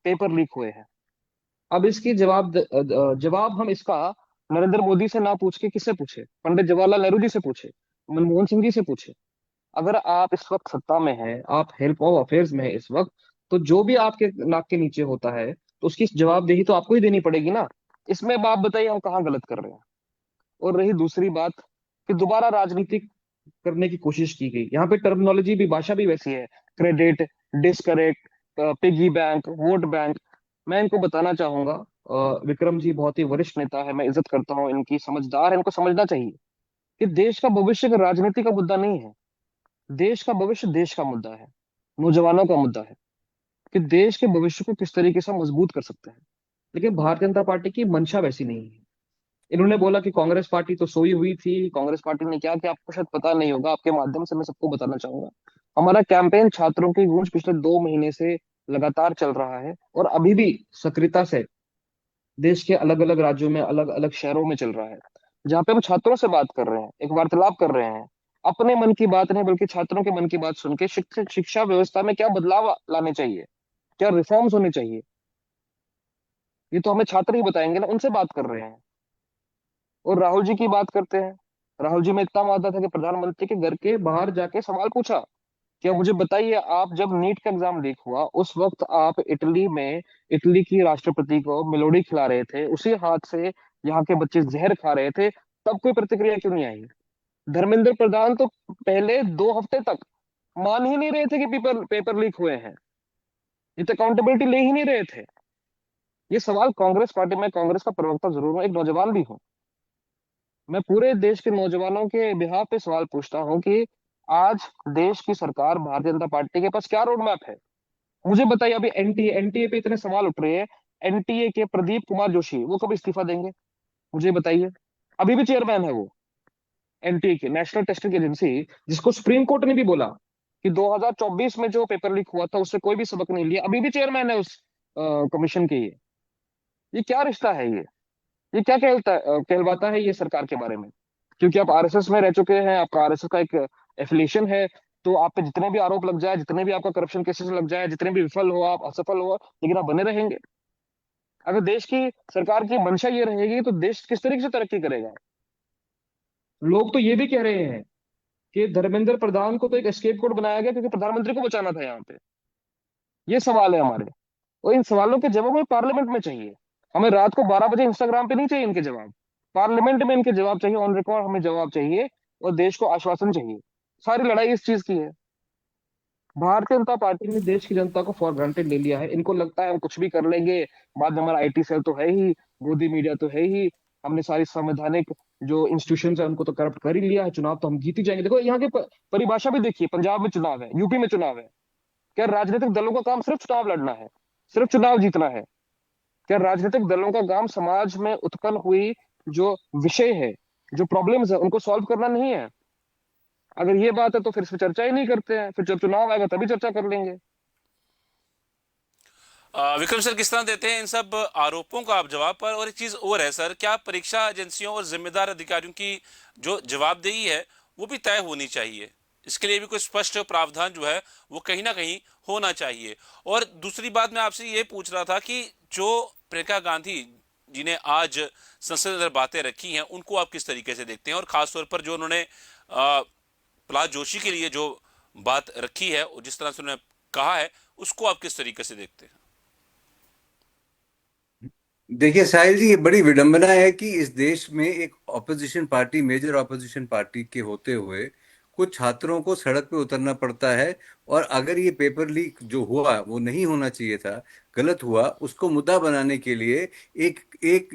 पेपर लीक हुए हैं। अब इसकी जवाब हम इसका नरेंद्र मोदी से ना पूछ के किससे पूछे? पंडित जवाहरलाल नेहरू जी से पूछे, मनमोहन सिंह जी से पूछे। अगर आप इस वक्त सत्ता में हैं, आप हेल्प ऑफ अफेयर्स में है इस वक्त, तो जो भी आपके नाक के नीचे होता है तो उसकी जवाबदेही तो आपको ही देनी पड़ेगी ना। इसमें आप बताइए, हम कहाँ गलत कर रहे हैं? और रही दूसरी बात, कि दोबारा राजनीति करने की कोशिश की गई। यहाँ पे टर्मिनोलॉजी भी, भाषा भी वैसी है, क्रेडिट, डिस्करेक्ट, पिगी बैंक, वोट बैंक। मैं इनको बताना चाहूंगा, विक्रम जी बहुत ही वरिष्ठ नेता है, मैं इज्जत करता हूँ इनकी, समझदार है, इनको समझना चाहिए कि देश का भविष्य का राजनीति का मुद्दा नहीं है। देश का भविष्य देश का मुद्दा है, नौजवानों का मुद्दा है, कि देश के भविष्य को किस तरीके से हम मजबूत कर सकते हैं। लेकिन भारतीय जनता पार्टी की मंशा वैसी नहीं है। इन्होंने बोला कि कांग्रेस पार्टी तो सोई हुई थी, कांग्रेस पार्टी ने क्या किया, आपको शायद पता नहीं होगा, आपके माध्यम से मैं सबको बताना चाहूंगा। हमारा कैंपेन छात्रों की गूंज पिछले 2 महीने से लगातार चल रहा है, और अभी भी सक्रियता से देश के अलग अलग राज्यों में, अलग अलग शहरों में चल रहा है, जहाँ पे हम छात्रों से बात कर रहे हैं, एक वार्तालाप कर रहे हैं, अपने मन की बात नहीं बल्कि छात्रों के मन की बात सुन के शिक्षा व्यवस्था में क्या बदलाव लाने चाहिए, क्या रिफॉर्म्स होने चाहिए, ये तो हमें छात्र ही बताएंगे ना, उनसे बात कर रहे हैं। और राहुल जी की बात करते हैं, राहुल जी में इतना वादा था कि प्रधानमंत्री के घर के बाहर जाके सवाल पूछा, क्या मुझे बताइए, आप जब नीट का एग्जाम लीक हुआ उस वक्त आप इटली में इटली की राष्ट्रपति को मेलोडी खिला रहे थे, उसी हाथ से यहाँ के बच्चे जहर खा रहे थे, तब कोई प्रतिक्रिया क्यों नहीं आई? धर्मेंद्र प्रधान तो पहले 2 हफ्ते तक मान ही नहीं रहे थे कि पेपर पेपर लीक हुए हैं, ये तो अकाउंटेबिलिटी ले ही नहीं रहे थे। ये सवाल कांग्रेस पार्टी में, कांग्रेस का प्रवक्ता जरूर हूं, एक नौजवान भी हूं, मैं पूरे देश के नौजवानों के बिहाफ पे सवाल पूछता हूं कि आज देश की सरकार भारतीय जनता पार्टी के पास क्या रोड मैप है? मुझे बताइए। अभी एनटीए एनटीए पे इतने सवाल उठ रहे हैं, एनटीए के प्रदीप कुमार जोशी वो कब इस्तीफा देंगे? मुझे बताइए। अभी भी चेयरमैन है वो एनटीए की, नेशनल टेस्टिंग एजेंसी, जिसको सुप्रीम कोर्ट ने भी बोला कि 2024 में जो पेपर लीक हुआ था उससे कोई भी सबक नहीं लिया, अभी भी चेयरमैन है उस कमीशन के। ये क्या रिश्ता है ये? ये क्या कहलवाता है ये सरकार के बारे में? क्योंकि आप आरएसएस में रह चुके हैं, आपका आरएसएस का एक एफिलिएशन है, तो आप पे जितने भी आरोप लग जाए, जितने भी आपका करप्शन केसेस लग जाए, जितने भी विफल हो आप, असफल हो, लेकिन आप बने रहेंगे। अगर देश की सरकार की मंशा ये रहेगी तो देश किस तरीके से तरक्की करेगा? लोग तो ये भी कह रहे हैं कि धर्मेंद्र प्रधान को तो एक एस्केप कोड बनाया गया क्योंकि प्रधानमंत्री को बचाना था यहाँ पे। ये सवाल है हमारे, और इन सवालों के जवाब हमें पार्लियामेंट में चाहिए। हमें रात को 12 बजे इंस्टाग्राम पे नहीं चाहिए इनके जवाब, पार्लियामेंट में इनके जवाब चाहिए, ऑन रिकॉर्ड हमें जवाब चाहिए, और देश को आश्वासन चाहिए। सारी लड़ाई इस चीज की है। भारतीय जनता पार्टी ने देश की जनता को फॉर ग्रांटेड ले लिया है। इनको लगता है हम कुछ भी कर लेंगे, बाद में हमारा आईटी सेल तो है ही, गोदी मीडिया तो है ही, हमने सारी संवैधानिक जो इंस्टीट्यूशन है उनको तो करप्ट कर ही लिया है, चुनाव तो हम जीत ही जाएंगे। देखो यहाँ की परिभाषा भी देखिए, पंजाब में चुनाव है, यूपी में चुनाव है, क्या राजनीतिक दलों का काम सिर्फ चुनाव लड़ना है, सिर्फ चुनाव जीतना है? क्या राजनीतिक दलों का काम समाज में उत्पन्न हुई जो विषय है, जो प्रॉब्लम्स है, उनको सॉल्व करना नहीं है? अगर ये बात है तो फिर इस पर चर्चा ही नहीं करते हैं, फिर जब चुनाव आएगा तभी चर्चा कर लेंगे। विक्रम सर, किस तरह देते हैं इन सब आरोपों का आप जवाब पर? और एक चीज और है सर, क्या परीक्षा एजेंसियों और जिम्मेदार अधिकारियों की जो जवाबदेही है वो भी तय होनी चाहिए? इसके लिए भी कोई स्पष्ट प्रावधान जो है वो कहीं ना कहीं होना चाहिए। और दूसरी बात मैं आपसे ये पूछ रहा था कि जो प्रियंका गांधी जिन्हें आज संसद के अंदर बातें रखी हैं उनको आप किस तरीके से देखते हैं, और खासतौर पर जो उन्होंने प्रहलाद जोशी के लिए जो बात रखी है और जिस तरह से उन्होंने कहा है उसको आप किस तरीके से देखते हैं? देखिए साहिल जी, ये बड़ी विडंबना है कि इस देश में एक opposition party, major opposition party के होते हुए कुछ छात्रों को सड़क पे उतरना पड़ता है। और अगर ये पेपर लीक जो हुआ वो नहीं होना चाहिए था, गलत हुआ, उसको मुद्दा बनाने के लिए एक एक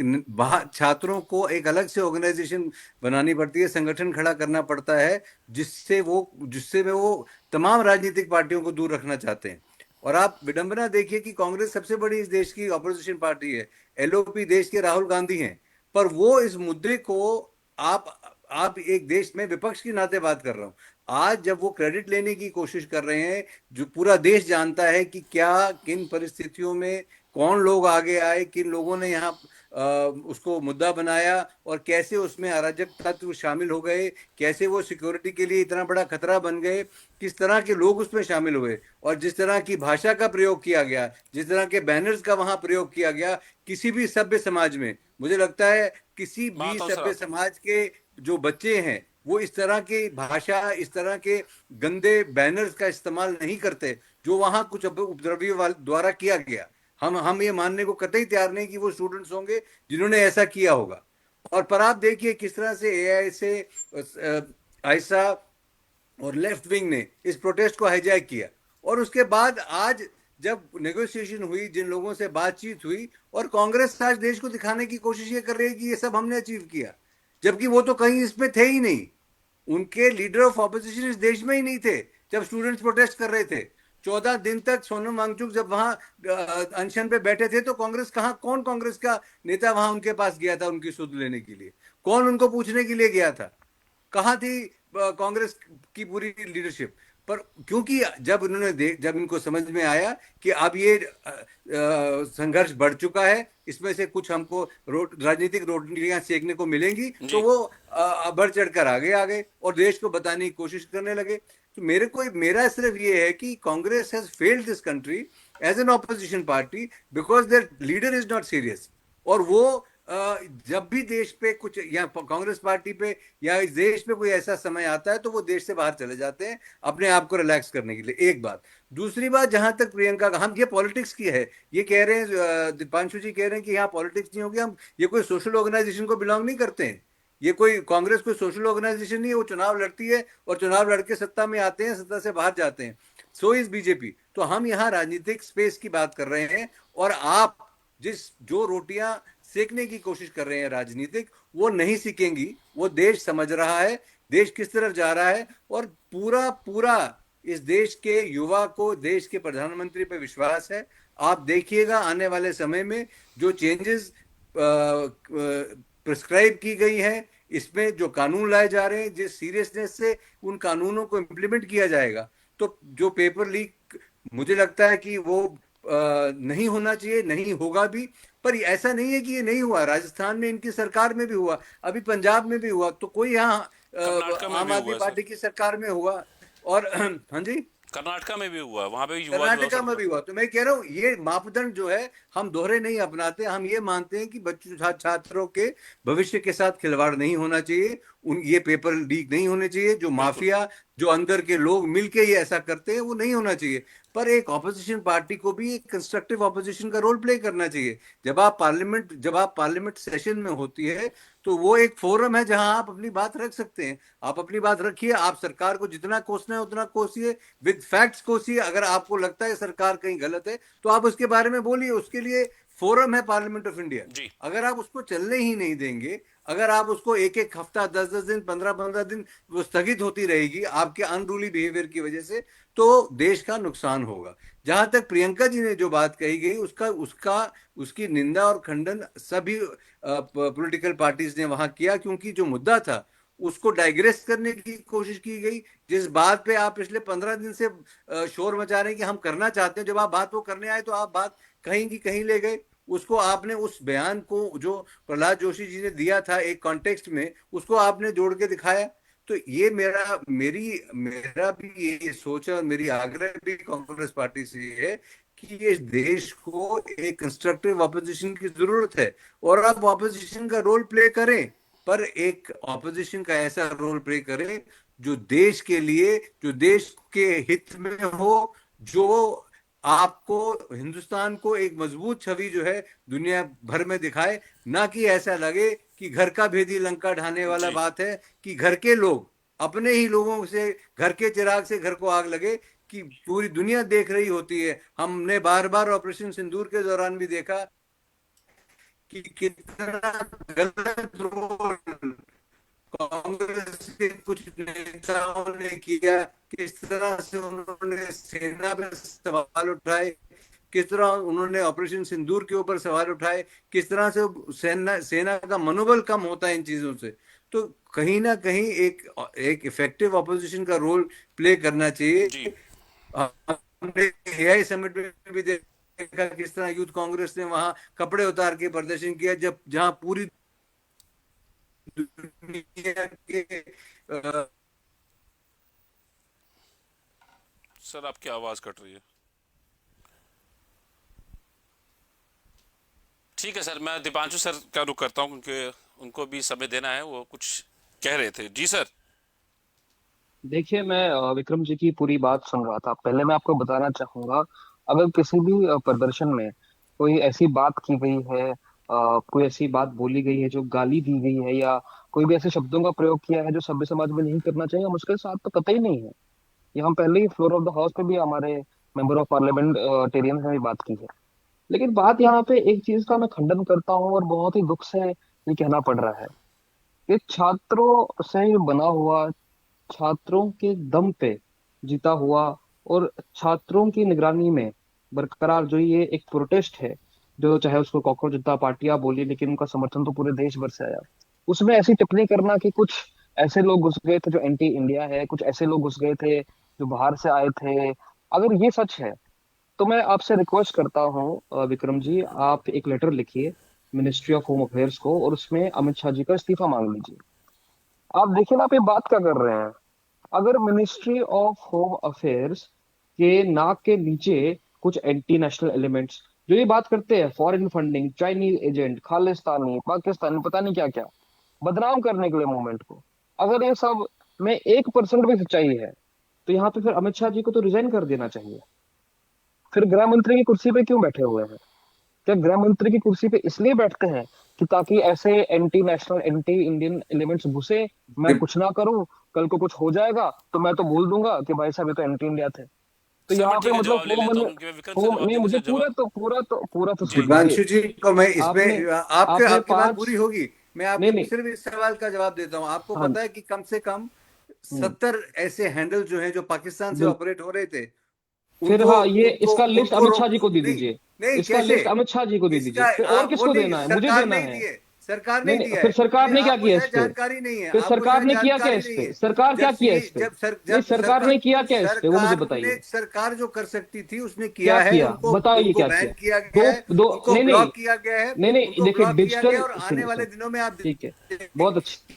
छात्रों को एक अलग से ऑर्गेनाइजेशन बनानी पड़ती है, संगठन खड़ा करना पड़ता है, जिससे वो तमाम राजनीतिक पार्टियों को दूर रखना चाहते हैं। और आप विडंबना देखिए कि कांग्रेस सबसे बड़ी इस देश की ऑपोजिशन पार्टी है, एलओपी देश के राहुल गांधी हैं, पर वो इस मुद्दे को, आप एक देश में विपक्ष की नाते बात कर रहा हूं, आज जब वो क्रेडिट लेने की कोशिश कर रहे हैं, जो पूरा देश जानता है कि क्या किन परिस्थितियों में कौन लोग आगे आए, किन लोगों ने यहाँ उसको मुद्दा बनाया और कैसे उसमें अराजक तत्व शामिल हो गए, कैसे वो सिक्योरिटी के लिए इतना बड़ा खतरा बन गए, किस तरह के लोग उसमें शामिल हुए, और जिस तरह की भाषा का प्रयोग किया गया, जिस तरह के बैनर्स का वहां प्रयोग किया गया, किसी भी सभ्य समाज में, मुझे लगता है किसी भी सभ्य समाज के जो बच्चे हैं वो इस तरह की भाषा, इस तरह के गंदे बैनर्स का इस्तेमाल नहीं करते जो वहां कुछ उपद्रवियों द्वारा किया गया। हम ये मानने को कतई तैयार नहीं कि वो स्टूडेंट्स होंगे जिन्होंने ऐसा किया होगा। और पर आप देखिए किस तरह से एआई से आयशा और लेफ्ट विंग ने इस प्रोटेस्ट को हाईजैक किया, और उसके बाद आज जब नेगोशिएशन हुई, जिन लोगों से बातचीत हुई, और कांग्रेस आज देश को दिखाने की कोशिश ये कर रही है कि ये सब हमने अचीव किया, जबकि वो तो कहीं इसमें थे ही नहीं। उनके लीडर ऑफ ऑपोजिशन इस देश में ही नहीं थे जब स्टूडेंट्स प्रोटेस्ट कर रहे थे। 14 दिन तक सोनम वांगचुक जब वहां अनशन पे बैठे थे तो कांग्रेस कौन कांग्रेस का नेता वहां उनके पास गया था उनकी सुध लेने के लिए? कौन उनको पूछने के लिए गया था? कहाँ थी कांग्रेस की पूरी लीडरशिप? पर क्योंकि जब इनको समझ में आया कि अब ये संघर्ष बढ़ चुका है, इसमें से कुछ हमको राजनीतिक रोटियां सेकने को मिलेंगी, तो वो बढ़ चढ़कर आगे आ गए और देश को बताने की कोशिश करने लगे। तो मेरा सिर्फ ये है कि Congress has failed this country as an opposition party because their leader is not serious. और वो जब भी देश पे कुछ, या कांग्रेस पार्टी पे या इस देश पे कोई ऐसा समय आता है तो वो देश से बाहर चले जाते हैं अपने आप को रिलैक्स करने के लिए। एक बात। दूसरी बात, जहां तक प्रियंका का, हम ये पॉलिटिक्स की है, ये कह रहे हैं दीपांशु जी कह रहे हैं कि यहाँ पॉलिटिक्स नहीं होगी, हम ये कोई सोशल ऑर्गेनाइजेशन को बिलोंग नहीं करते हैं, ये कोई कांग्रेस कोई सोशल ऑर्गेनाइजेशन नहीं है। वो चुनाव लड़ती है और चुनाव लड़के सत्ता में आते हैं, सत्ता से बाहर जाते हैं। So is BJP. तो हम यहाँ राजनीतिक स्पेस की बात कर रहे हैं, और आप जो रोटियां सेकने की कोशिश कर रहे हैं राजनीतिक, वो नहीं सीखेंगी। वो देश समझ रहा है देश किस तरफ जा रहा है, और पूरा इस देश के युवा को देश के प्रधानमंत्री पे विश्वास है। आप देखिएगा आने वाले समय में जो चेंजेस प्रिस्क्राइब की गई हैं, इसमें जो कानून लाए जा रहे हैं, जिस सीरियसनेस से उन कानूनों को इम्प्लीमेंट किया जाएगा, तो जो पेपर लीक मुझे लगता है कि वो नहीं होना चाहिए, नहीं होगा भी। पर ऐसा नहीं है कि ये नहीं हुआ, राजस्थान में इनकी सरकार में भी हुआ, अभी पंजाब में भी हुआ, तो कोई यहाँ कर्नाटक में आम भी आदमी हुआ है पार्टी सर, की सरकार में हुआ। और हाँ जी, कर्नाटका में भी हुआ, वहां पे भी युवा जो है कर्नाटका सब में भी हुआ। तो मैं कह रहा हूँ ये मापदंड जो है हम दोहरे नहीं अपनाते, हम ये मानते हैं कि बच्चों छात्रों के भविष्य के साथ खिलवाड़ नहीं होना चाहिए, ये पेपर लीक नहीं होने चाहिए, जो बिल्कुल। माफिया जो अंदर के लोग मिलके ये ऐसा करते हैं वो नहीं होना चाहिए। पर एक ऑपोजिशन पार्टी को भी एक कंस्ट्रक्टिव ऑपोजिशन का रोल प्ले करना चाहिए। जब आप पार्लियामेंट सेशन में होती है तो वो एक फोरम है जहां आप अपनी बात रख सकते हैं। आप अपनी बात रखिए, आप सरकार को जितना कोसना है उतना कोसिए, विद फैक्ट्स कोसिए। अगर आपको लगता है सरकार कहीं गलत है तो आप उसके बारे में बोलिए, उसके लिए फोरम है पार्लियामेंट ऑफ इंडिया। जी। अगर आप उसको चलने ही नहीं देंगे, अगर आप उसको एक एक हफ्ता, 10-10 दिन, 15-15 दिन वो स्थगित होती रहेगी आपके अनरूली बिहेवियर की वजह से, तो देश का नुकसान होगा। जहां तक प्रियंका जी ने जो बात कही गई उसकी निंदा और खंडन सभी पॉलिटिकल पार्टीज ने वहां किया, क्योंकि जो मुद्दा था उसको डाइग्रेस करने की कोशिश की गई। जिस बात पे आप पिछले 15 दिन से शोर मचा रहे हैं कि हम करना चाहते हैं, जब आप बात वो करने आए तो आप बात कहीं की कहीं ले गए। उसको आपने, उस बयान को जो प्रहलाद जोशी जी ने दिया था एक कॉन्टेक्स्ट में, उसको आपने जोड़ के दिखाया। तो ये मेरा भी ये सोच है और मेरी आग्रह भी कांग्रेस पार्टी से ये है कि ये देश को एक कंस्ट्रक्टिव ऑपोजिशन की जरूरत है, और आप ऑपोजिशन का रोल प्ले करें, पर एक ऑपोजिशन का ऐसा रोल प्ले करें जो देश के लिए, जो देश के हित में हो, जो आपको, हिंदुस्तान को एक मजबूत छवि जो है दुनिया भर में दिखाए। ना कि ऐसा लगे कि घर का भेदी लंका ढाने वाला जी। बात है, कि घर के लोग अपने ही लोगों से, घर के चिराग से घर को आग लगे, कि पूरी दुनिया देख रही होती है। हमने बार बार ऑपरेशन सिंदूर के दौरान भी देखा कि कितना गलत रोल कांग्रेस के कुछ नेताओं ने किया, किस तरह से उन्होंने सेना पर सवाल उठाए, किस तरह उन्होंने ऑपरेशन सिंदूर के ऊपर सवाल उठाए, किस तरह से सेना का मनोबल कम होता है इन चीजों से। तो कहीं ना कहीं एक इफेक्टिव ऑपोजिशन का रोल प्ले करना चाहिए। जी। हमने एआई समिट में भी देखा किस तरह यूथ कांग्रेस ने वहां कपड़े उतार के प्रदर्शन किया, जहां पूरी दुनिया के सर आपकी आवाज कट रही है। ठीक है सर, मैं दीपांशु सर का रुख करता हूं क्योंकि उनको भी समय देना है, वो कुछ कह रहे थे। जी सर। देखिए, मैं विक्रम जी की पूरी बात सुन रहा था। पहले मैं आपको बताना चाहूंगा, अगर किसी भी प्रदर्शन में कोई ऐसी बात की गई है, कोई ऐसी बात बोली गई है जो गाली दी गई है, या कोई भी ऐसे शब्दों का प्रयोग किया है जो सभ्य समाज में नहीं करना चाहिए, हम उसके साथ तो कतई नहीं है। ये हम पहले ही फ्लोर ऑफ द हाउस पे भी हमारे मेंबर ऑफ पार्लियामेंट टेरियन ने भी बात की है। लेकिन बात यहाँ पे एक चीज का मैं खंडन करता हूँ, और बहुत ही दुख से ये कहना पड़ रहा है कि छात्रों से बना हुआ, छात्रों के दम पे जीता हुआ, और छात्रों की निगरानी में बरकरार जो ये एक प्रोटेस्ट है, जो चाहे उसको कॉकरोच जनता पार्टी आप बोलिए, लेकिन उनका समर्थन तो पूरे देश भर से आया, उसमें ऐसी टिप्पणी करना कि कुछ ऐसे लोग घुस गए थे जो एंटी इंडिया है, कुछ ऐसे लोग घुस गए थे जो बाहर से आए थे, अगर ये सच है तो मैं आपसे रिक्वेस्ट करता हूँ विक्रम जी, आप एक लेटर लिखिए मिनिस्ट्री ऑफ होम अफेयर्स को, और उसमें अमित शाह जी का इस्तीफा मांग लीजिए। आप देखिए ना, आप ये बात क्या कर रहे हैं। अगर मिनिस्ट्री ऑफ होम अफेयर्स के नाक के नीचे कुछ एंटी नेशनल एलिमेंट्स जो ये बात करते हैं, foreign funding, Chinese agent, Khalistani, Pakistani, पता नहीं क्या क्या, बदनाम करने के लिए मूवमेंट को, अगर ये सब में 1% भी सच्चाई है, तो यहाँ पे फिर अमित शाह जी को तो रिजाइन कर देना चाहिए। फिर गृह मंत्री की कुर्सी पे क्यों बैठे हुए हैं? क्या गृह मंत्री की कुर्सी पे इसलिए बैठते हैं कि ताकि ऐसे anti national, anti Indian elements घुसे, मैं कुछ ना करूं, कल को कुछ हो जाएगा तो मैं तो बोल दूंगा कि भाई साहब ये तो एंटी इंडिया थे। तो सर यहाँ मैं पे ठीक है, मतलब जवाब ले लेता हूं क्योंकि विक्रम से जवाब नहीं, देने मुझे से जवाब। पूरा तो सुनिए। दिव्यांशु जी को मैं आपने इसमें आपके आपने आपकी बात 5 पूरी होगी, मैं नहीं आपके नहीं, सिर्फ इस सवाल का जवाब देता हूं। आपको हाँ, पता है कि कम से कम हम्म, 70 ऐसे हैंडल जो हैं जो पाकिस्तान से बिल ऑपरेट हो रहे थे, फिर उनको हाँ, ये उनको इसका लिस्ट उनको अमित शाह रोक, जी को दे नहीं दीजिए। नहीं इसका कैसे, लिस्ट अमित शाह जी को दे दीजिए, इसका फिर और वो किसको नहीं, देना है? मुझे सरकार देना नहीं है। दिए, सरकार ने नहीं, दिया है। फिर सरकार ने क्या आपको किया शायद इस पे? जानकारी नहीं है, फिर आपको सरकार शायद ने किया क्या जानकारी इस नहीं पे? है। सरकार क्या जब किया सी इस पे? जब सर नहीं, जब सरकार ने किया क्या इस पे? वो मुझे बताइए। सरकार जो कर सकती थी उसने क्या किया है। किया? उनको बताइए उनको क्या बैन किया? किया गया है, दो उनको नहीं नहीं ब्लॉक किया गया है, नहीं नहीं, उनको देखिए ब्लॉक किया गया डिजिटल, है, और आने वाले दिनों में आप ठीक है, बहुत अच्छी,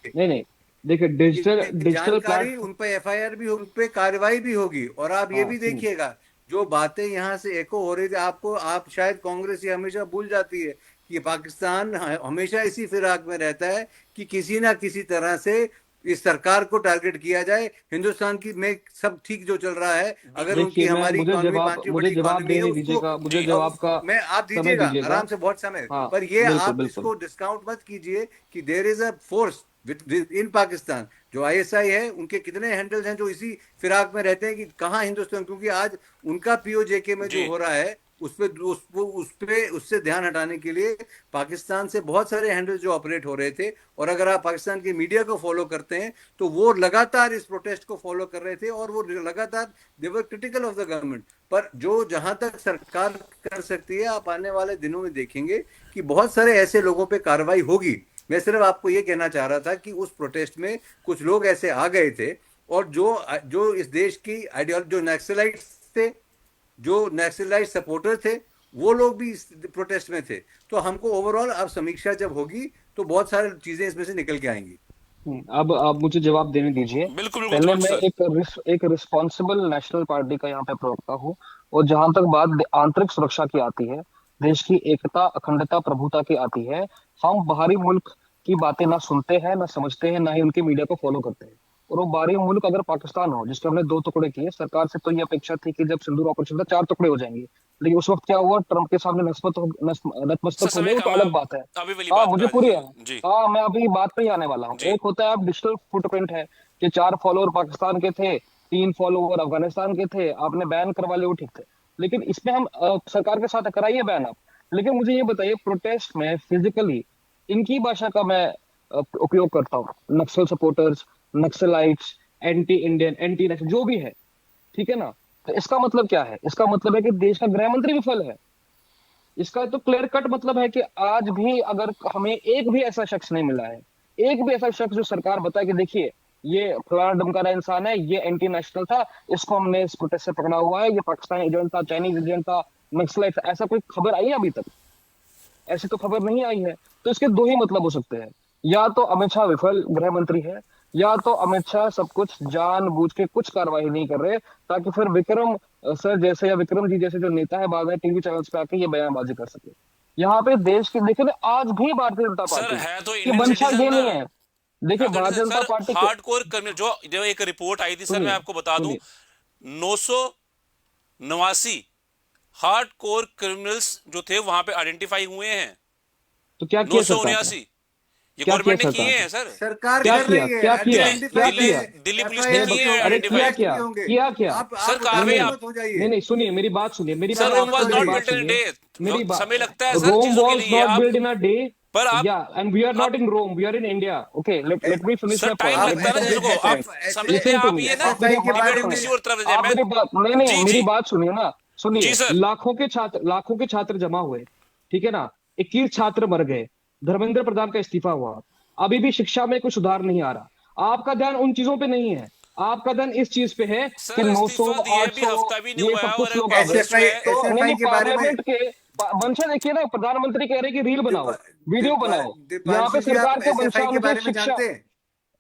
नहीं नहीं, देखिए डिजिटल डिजिटल जानकारी, प्लेटफॉर्म, उन पे एफआईआर भी होगी, उन पे कार्रवाई भी होगी। और आप ये हाँ भी सुनिए, देखिएगा, जो बातें यहाँ से एको हो रही थी, आप शायद कांग्रेस ये हमेशा भूल जाती है कि पाकिस्तान हमेशा इसी फिराक में रहता है कि किसी ना किसी तरह से इस सरकार को टारगेट किया जाए। हिंदुस्तान की में सब ठीक जो चल रहा है, अगर उनकी देखिए मैं हमारी इकोनॉमी पांचवी बड़ी मुझे जवाब इकोनॉमी है देने उसको, दीजिएगा, मुझे जी जवाब का मैं आप समय दीजिएगा दीजिएगा। आराम से, बहुत समय। हाँ पर ये बिल्कुल आप बिल्कुल, इसको डिस्काउंट मत कीजिए कि there is a force in Pakistan. जो आईएसआई है, उनके कितने हैंडल्स हैं जो इसी फिराक में रहते हैं कि कहाँ हिंदुस्तान, क्योंकि आज उनका पीओजेके में जो जी हो रहा है उससे ध्यान हटाने के लिए पाकिस्तान से बहुत सारे हैंडल्स जो ऑपरेट हो रहे थे। और अगर आप पाकिस्तान की मीडिया को फॉलो करते हैं तो वो लगातार इस प्रोटेस्ट को फॉलो कर रहे थे, और वो लगातार दे वर क्रिटिकल ऑफ द गवर्नमेंट। पर जो जहां तक सरकार कर सकती है, आप आने वाले दिनों में देखेंगे कि बहुत सारे ऐसे लोगों पे कार्रवाई होगी। मैं सिर्फ आपको ये कहना चाह रहा था कि उस प्रोटेस्ट में कुछ लोग ऐसे आ गए थे, और जो जो इस देश की आइडियोलॉजी, जो नक्सलाइट्स थे, जो नक्सलाइट सपोर्टर थे, वो लोग भी इस प्रोटेस्ट में थे। तो हमको ओवरऑल अब समीक्षा जब होगी तो बहुत सारी चीजें इसमें से निकल के आएंगी। अब आप मुझे जवाब देने दीजिए। बिल्कुल बिल्कुल पहले तुरंत मैं सर। एक रिस्पॉन्सिबल नेशनल पार्टी का यहाँ पे प्रवक्ता हूँ, और जहां तक बात आंतरिक सुरक्षा की आती है, देश की एकता, अखंडता, प्रभुता की आती है, हम बाहरी मुल्क की बातें ना सुनते हैं, ना समझते हैं, ना ही उनकी मीडिया को फॉलो करते हैं। और वो बाहरी मुल्क अगर पाकिस्तान हो, जिसके हमने 2 टुकड़े किए, सरकार से तो ये अपेक्षा थी कि जब सिंदूर ऑपरेशन था 4 टुकड़े हो जाएंगे, लेकिन उस वक्त क्या हुआ, ट्रंप के सामने सर नतमस्तक हो समय गए, वो तो कम अलग है, बात है। अभी वाली हाँ बात मुझे करा पूरी दीजिए है। जी हाँ मैं अभी बात पे ही आने वाला हूँ। जी। एक होता है आप डिजिटल फुटप्रिंट है कि 4 फॉलोअर पाकिस्तान के थे, 3 फॉलोअर अफगानिस्तान के थे, आपने बैन करवा लिए, वो ठीक थे, लेकिन इसमें हम सरकार के साथ कराइए बैन आप। लेकिन मुझे ये बताइए, प्रोटेस्ट में फिजिकली इनकी भाषा का मैं उपयोग करता हूँ, Naxal supporters, Naxalites, anti Indian, anti national, जो भी है, ठीक है ना, तो इसका मतलब क्या है? इसका मतलब है कि देश का गृह मंत्री विफल है। इसका तो क्लियर कट मतलब है कि आज भी अगर हमें एक भी ऐसा शख्स नहीं मिला है, एक भी ऐसा शख्स जो सरकार बताए कि देखिए ये फलाना डमकाना इंसान है, ये एंटी नेशनल था, इसको हमने इस प्रोटेस्ट से पकड़ा हुआ है, ये पाकिस्तानी एजेंट था, चाइनीज एजेंट था, नक्सलाइट, ऐसा कोई खबर आई है अभी तक? ऐसी तो खबर नहीं आई है। तो इसके 2 ही मतलब हो सकते हैं, या तो अमित शाह विफल गृह मंत्री है, या तो अमित शाह सब कुछ जानबूझ के कुछ कार्रवाई नहीं कर रहे, ताकि फिर विक्रम सर जैसे या विक्रम जी जैसे जो नेता है बाद में टीवी चैनल्स पे आके ये बयानबाजी कर सके। यहाँ पे देश की देखिए ना, आज भी भारतीय जनता सर पार्टी है तो की इंडियन मंशा सिटीजन ये ना, नहीं है। देखिए भारतीय जनता सर पार्टी के, हार्डकोर कर्मी जो एक रिपोर्ट आई थी सर, मैं सुनिए आपको बता दूं, सुनिए 989 हार्डकोर क्रिमिनल्स जो थे वहां पे आइडेंटिफाई हुए हैं। तो क्या किया सरकार ने? 979 ये क्या गवर्नमेंट किया ने किए सरकार हैं सर। सरकार क्या कर किया? रही है, क्या किया? क्या दिल्ली किया? दिल्ली पुलिस ने FIR किए भी हैं होंगे, अरे आइडेंटिफाई। किया arrest भी क्या? होंगे। किया क्या? आप सर कहाँ उसमें गए नहीं आप? मत हो जाइए। नहीं नहीं, सुनिए मेरी बात सुनिए, मेरी सर बात रोम वाज मेरी नॉट बात बिल्ट इन सुनिए, डे। बात, समय लगता है सर रोम चीजों के was लिए। not आप built in a day, पर आप yeah, and we are not in Rome, we are in India. Okay, let me finish sir my time point. आप Let लगता me है ना complete चीजों my को, आप point. समझते हैं Listen to आप me. ये ना SFI के बारे डिबेट में किसी और तरफ जाए। आप मैं मेरी बात, नहीं जी मेरी जी बात सुनिए ना, सुनिए, जी सर। लाखों के छात्र जमा हुए, ठीक है ना, 21 छात्र मर गए, धर्मेंद्र प्रधान का इस्तीफा हुआ, अभी भी शिक्षा में कोई सुधार नहीं आ रहा। आपका ध्यान उन चीजों पे नहीं है, आपका ध्यान इस चीज पे है कि सर 900, इस्तीफा दिए भी 800 हफ्ता भी नहीं ये हुआ सब है कुछ और लोग आ गए। कांग्रेस जो है तो नहीं SFI नहीं, के बारे में पार्लियामेंट के मंशा देखिए ना, प्रधानमंत्री कह रहे हैं कि रील बनाओ, वीडियो बनाओ, यहाँ पे दीपांशु जी, सरकार आप के मंशा SFI के उनके बारे में शिक्षा, जानते हैं?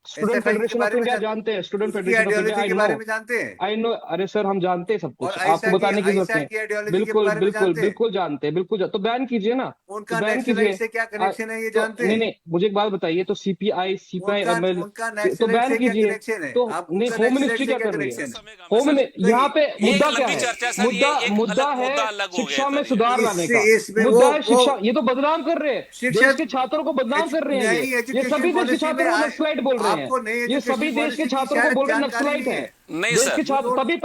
स्टूडेंट SFI के फेडरेशन ऑफ बारे में इंडिया जानते हैं, स्टूडेंट उसकी federation of India, ideology I के नो, बारे में जानते हैं? आई नो, अरे सर हम जानते हैं सब और कुछ, आपको बताने की जरूरत आयशा नहीं। की आइडियोलॉजी के बिल्कुल बारे में बिल्कुल जानते हैं? बिल्कुल जानते हैं, बिल्कुल तो बैन कीजिए ना, तो उनका बैन नक्सलाइट कीजिए। से क्या कनेक्शन है ये तो जानते नहीं हैं? नहीं, मुझे एक बात बताइए, तो सीपीआई उनका एमएल उनका तो नक्सलाइट बैन से क्या कीजिए। कनेक्शन है? तो आप नहीं, उनका होम नक्सलाइट मिनिस्ट्री से क्या क्या कर रही है? कनेक्शन है? समय कम है होम सर। यहाँ पे ये मुद्दा एक क्या लंबी है? चर्चा है सर, ये एक मुद्दा अलग है मुद्दा अलग हो गया शिक्षा में सर। सुधार लाने का इसमें मुद्दा है। वो शिक्षा, ये तो बदनाम कर रहे हैं, शिक्षा, देश के छात्रों को बदनाम कर रहे हैं। नई ये एजुकेशन सभी देश के पॉलिसी में छात्रों को नक्सलाइट बोल रहे आपको नई हैं, ये एजुकेशन सभी देश के पॉलिसी की छात्रों को शायद बोल रहे हैं जानकारी नक्सलाइट नहीं है। है। नहीं देश सर के छात्र तभी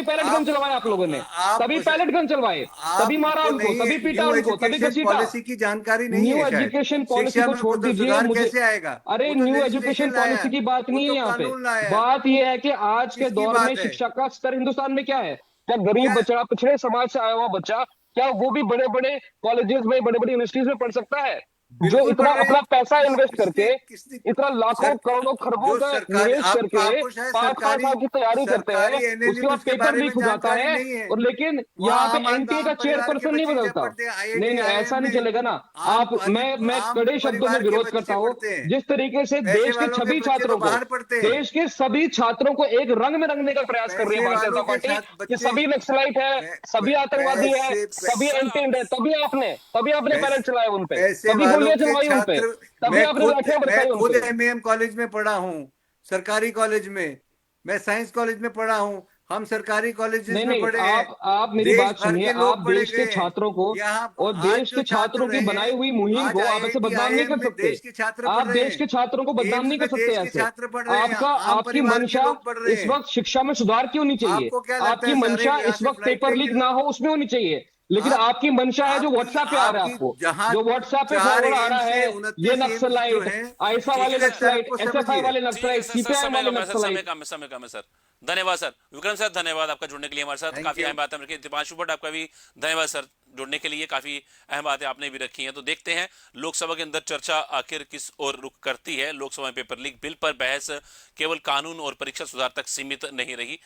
पैलेट गन चलवाए आप लोगों ने, तभी पैलेट गन चलवाए, तभी मारा उनको, तभी पीटा उनको, तभी घसीटा। पॉलिसी की जानकारी नहीं न्यू है शायद। एजुकेशन पॉलिसी शिक्षा को में छोड़ दीजिए सुधार मुझे। कैसे आएगा? अरे वो तो न्यू लेजिस्लेशन एजुकेशन लाया, पॉलिसी की बात वो नहीं तो है यहाँ पे, कानून लाया। बात यह है कि आज के किसकी दौर में बात है? शिक्षा का स्तर हिंदुस्तान में क्या है? क्या गरीब क्या बच्चा, पिछड़े समाज से आया हुआ बच्चा क्या वो भी बड़े बड़े कॉलेजेस में, बड़े बड़े यूनिवर्सिटीज में पढ़ सकता है? जो बिल्कुल इतना पढ़ रहे अपना हैं। पैसा इन्वेस्ट करके, किसने इतना लाखों करोड़ों खरबों जो का सरकारी, निवेश करके आपको शायद 5-5 साल की तैयारी करते हैं, सरकारी NLU उसके बाद उसके पेपर बारे लीक में हो जाता जानकारी है, नहीं है। और लेकिन वहाँ यहाँ पे आम एनटीए का आम परिवार के चेयरपर्सन नहीं बच्चे जब बदलता। पढ़ते हैं IIT, नहीं ऐसा IIM नहीं में, चलेगा ना। आम मैं आम कड़े शब्दों में परिवार के विरोध बच्चे करता हूँ। पढ़ते हैं। जिस तरीके से पैसे देश के वालों के सभी बच्चे छात्रों तो को, बाहर पढ़ते हैं। देश के सभी छात्रों को एक रंग में रंगने का प्रयास कर रही है पैसे भारतीय जनता वालों के पार्टी साथ कि बच्चे, सभी नक्सलाइट है, सभी आतंकवादी है, सभी एंटी इंडिया है। तभी आपने बैलेंस चलाया उन पे, पैसे तभी वालों गोलियां के चलवाई उन पे, छात्र, तभी आपने लाठियां बरसाई उन खुद पे। MAM कॉलेज में पढ़ा हूँ, सरकारी कॉलेज में। मैं साइंस कॉलेज में पढ़ा हूँ, हम सरकारी कॉलेजेस में नहीं पढ़े हैं। आप मेरी देश बात भर सुनिए। के आप लोग पढ़े देश के गए हैं छात्रों को यहाँ। और आज देश जो के छात्र छात्रों की रहे बनाई हुई मुहिम आज को आप ऐसे IIT, बदनाम नहीं कर IIM में सकते। देश के छात्र पढ़ आप रहे देश के हैं, छात्रों को बदनाम एम्स नहीं में कर सकते देश के ऐसे। छात्र पढ़ रहे हैं, आम आपकी परिवार के मंशा लोग पढ़ रहे इस हैं। वक्त शिक्षा में सुधार की होनी चाहिए। आपको क्या लगता आपकी है सारे मंशा यहाँ इस से वक्त फ्लाइट पेपर लेके लीक ना हो उसमें होनी चाहिए। लेकिन आप आपकी मंशा है जो आपकी व्हाट्सएप पे आ रहा है, आपकी आपको जहां जो व्हाट्सएप पे 4 फॉरवर्ड आ एम्स रहा से है, ये 29 एम्स जो नक्सलाइट, हैं, आईसा वाले पिछले नक्सलाइट, तरफ को SFI समझिए। वाले ठीक है नक्सलाइट, सर, CPI वाले समय नक्सलाइट। कम है सर। धन्यवाद सर। विक्रम सर धन्यवाद आपका जुड़ने के लिए हमारे साथ। Thank काफी you. अहम बात है रखी। दीपांशु भट्ट आपका भी धन्यवाद सर जुड़ने के लिए। काफी अहम बातें आपने भी रखी हैं। तो देखते हैं लोकसभा के अंदर चर्चा आखिर किस ओर रुख करती है। लोकसभा में पेपर लीक बिल पर बहस केवल कानून और परीक्षा सुधार तक सीमित नहीं रही।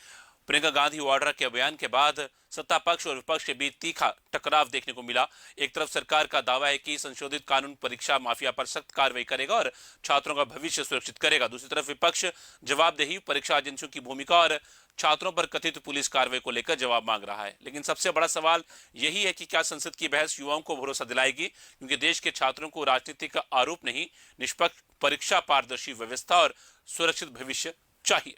प्रियंका गांधी वाड्रा के बयान के बाद सत्ता पक्ष और विपक्ष के बीच तीखा टकराव देखने को मिला। एक तरफ सरकार का दावा है कि संशोधित कानून परीक्षा माफिया पर सख्त कार्रवाई करेगा और छात्रों का भविष्य सुरक्षित करेगा। दूसरी तरफ विपक्ष जवाबदेही, परीक्षा एजेंसियों की भूमिका और छात्रों पर कथित पुलिस कार्रवाई को लेकर जवाब मांग रहा है। लेकिन सबसे बड़ा सवाल यही है कि क्या संसद की बहस युवाओं को भरोसा दिलाएगी, क्योंकि देश के छात्रों को राजनीतिक आरोप नहीं, निष्पक्ष परीक्षा, पारदर्शी व्यवस्था और सुरक्षित भविष्य चाहिए।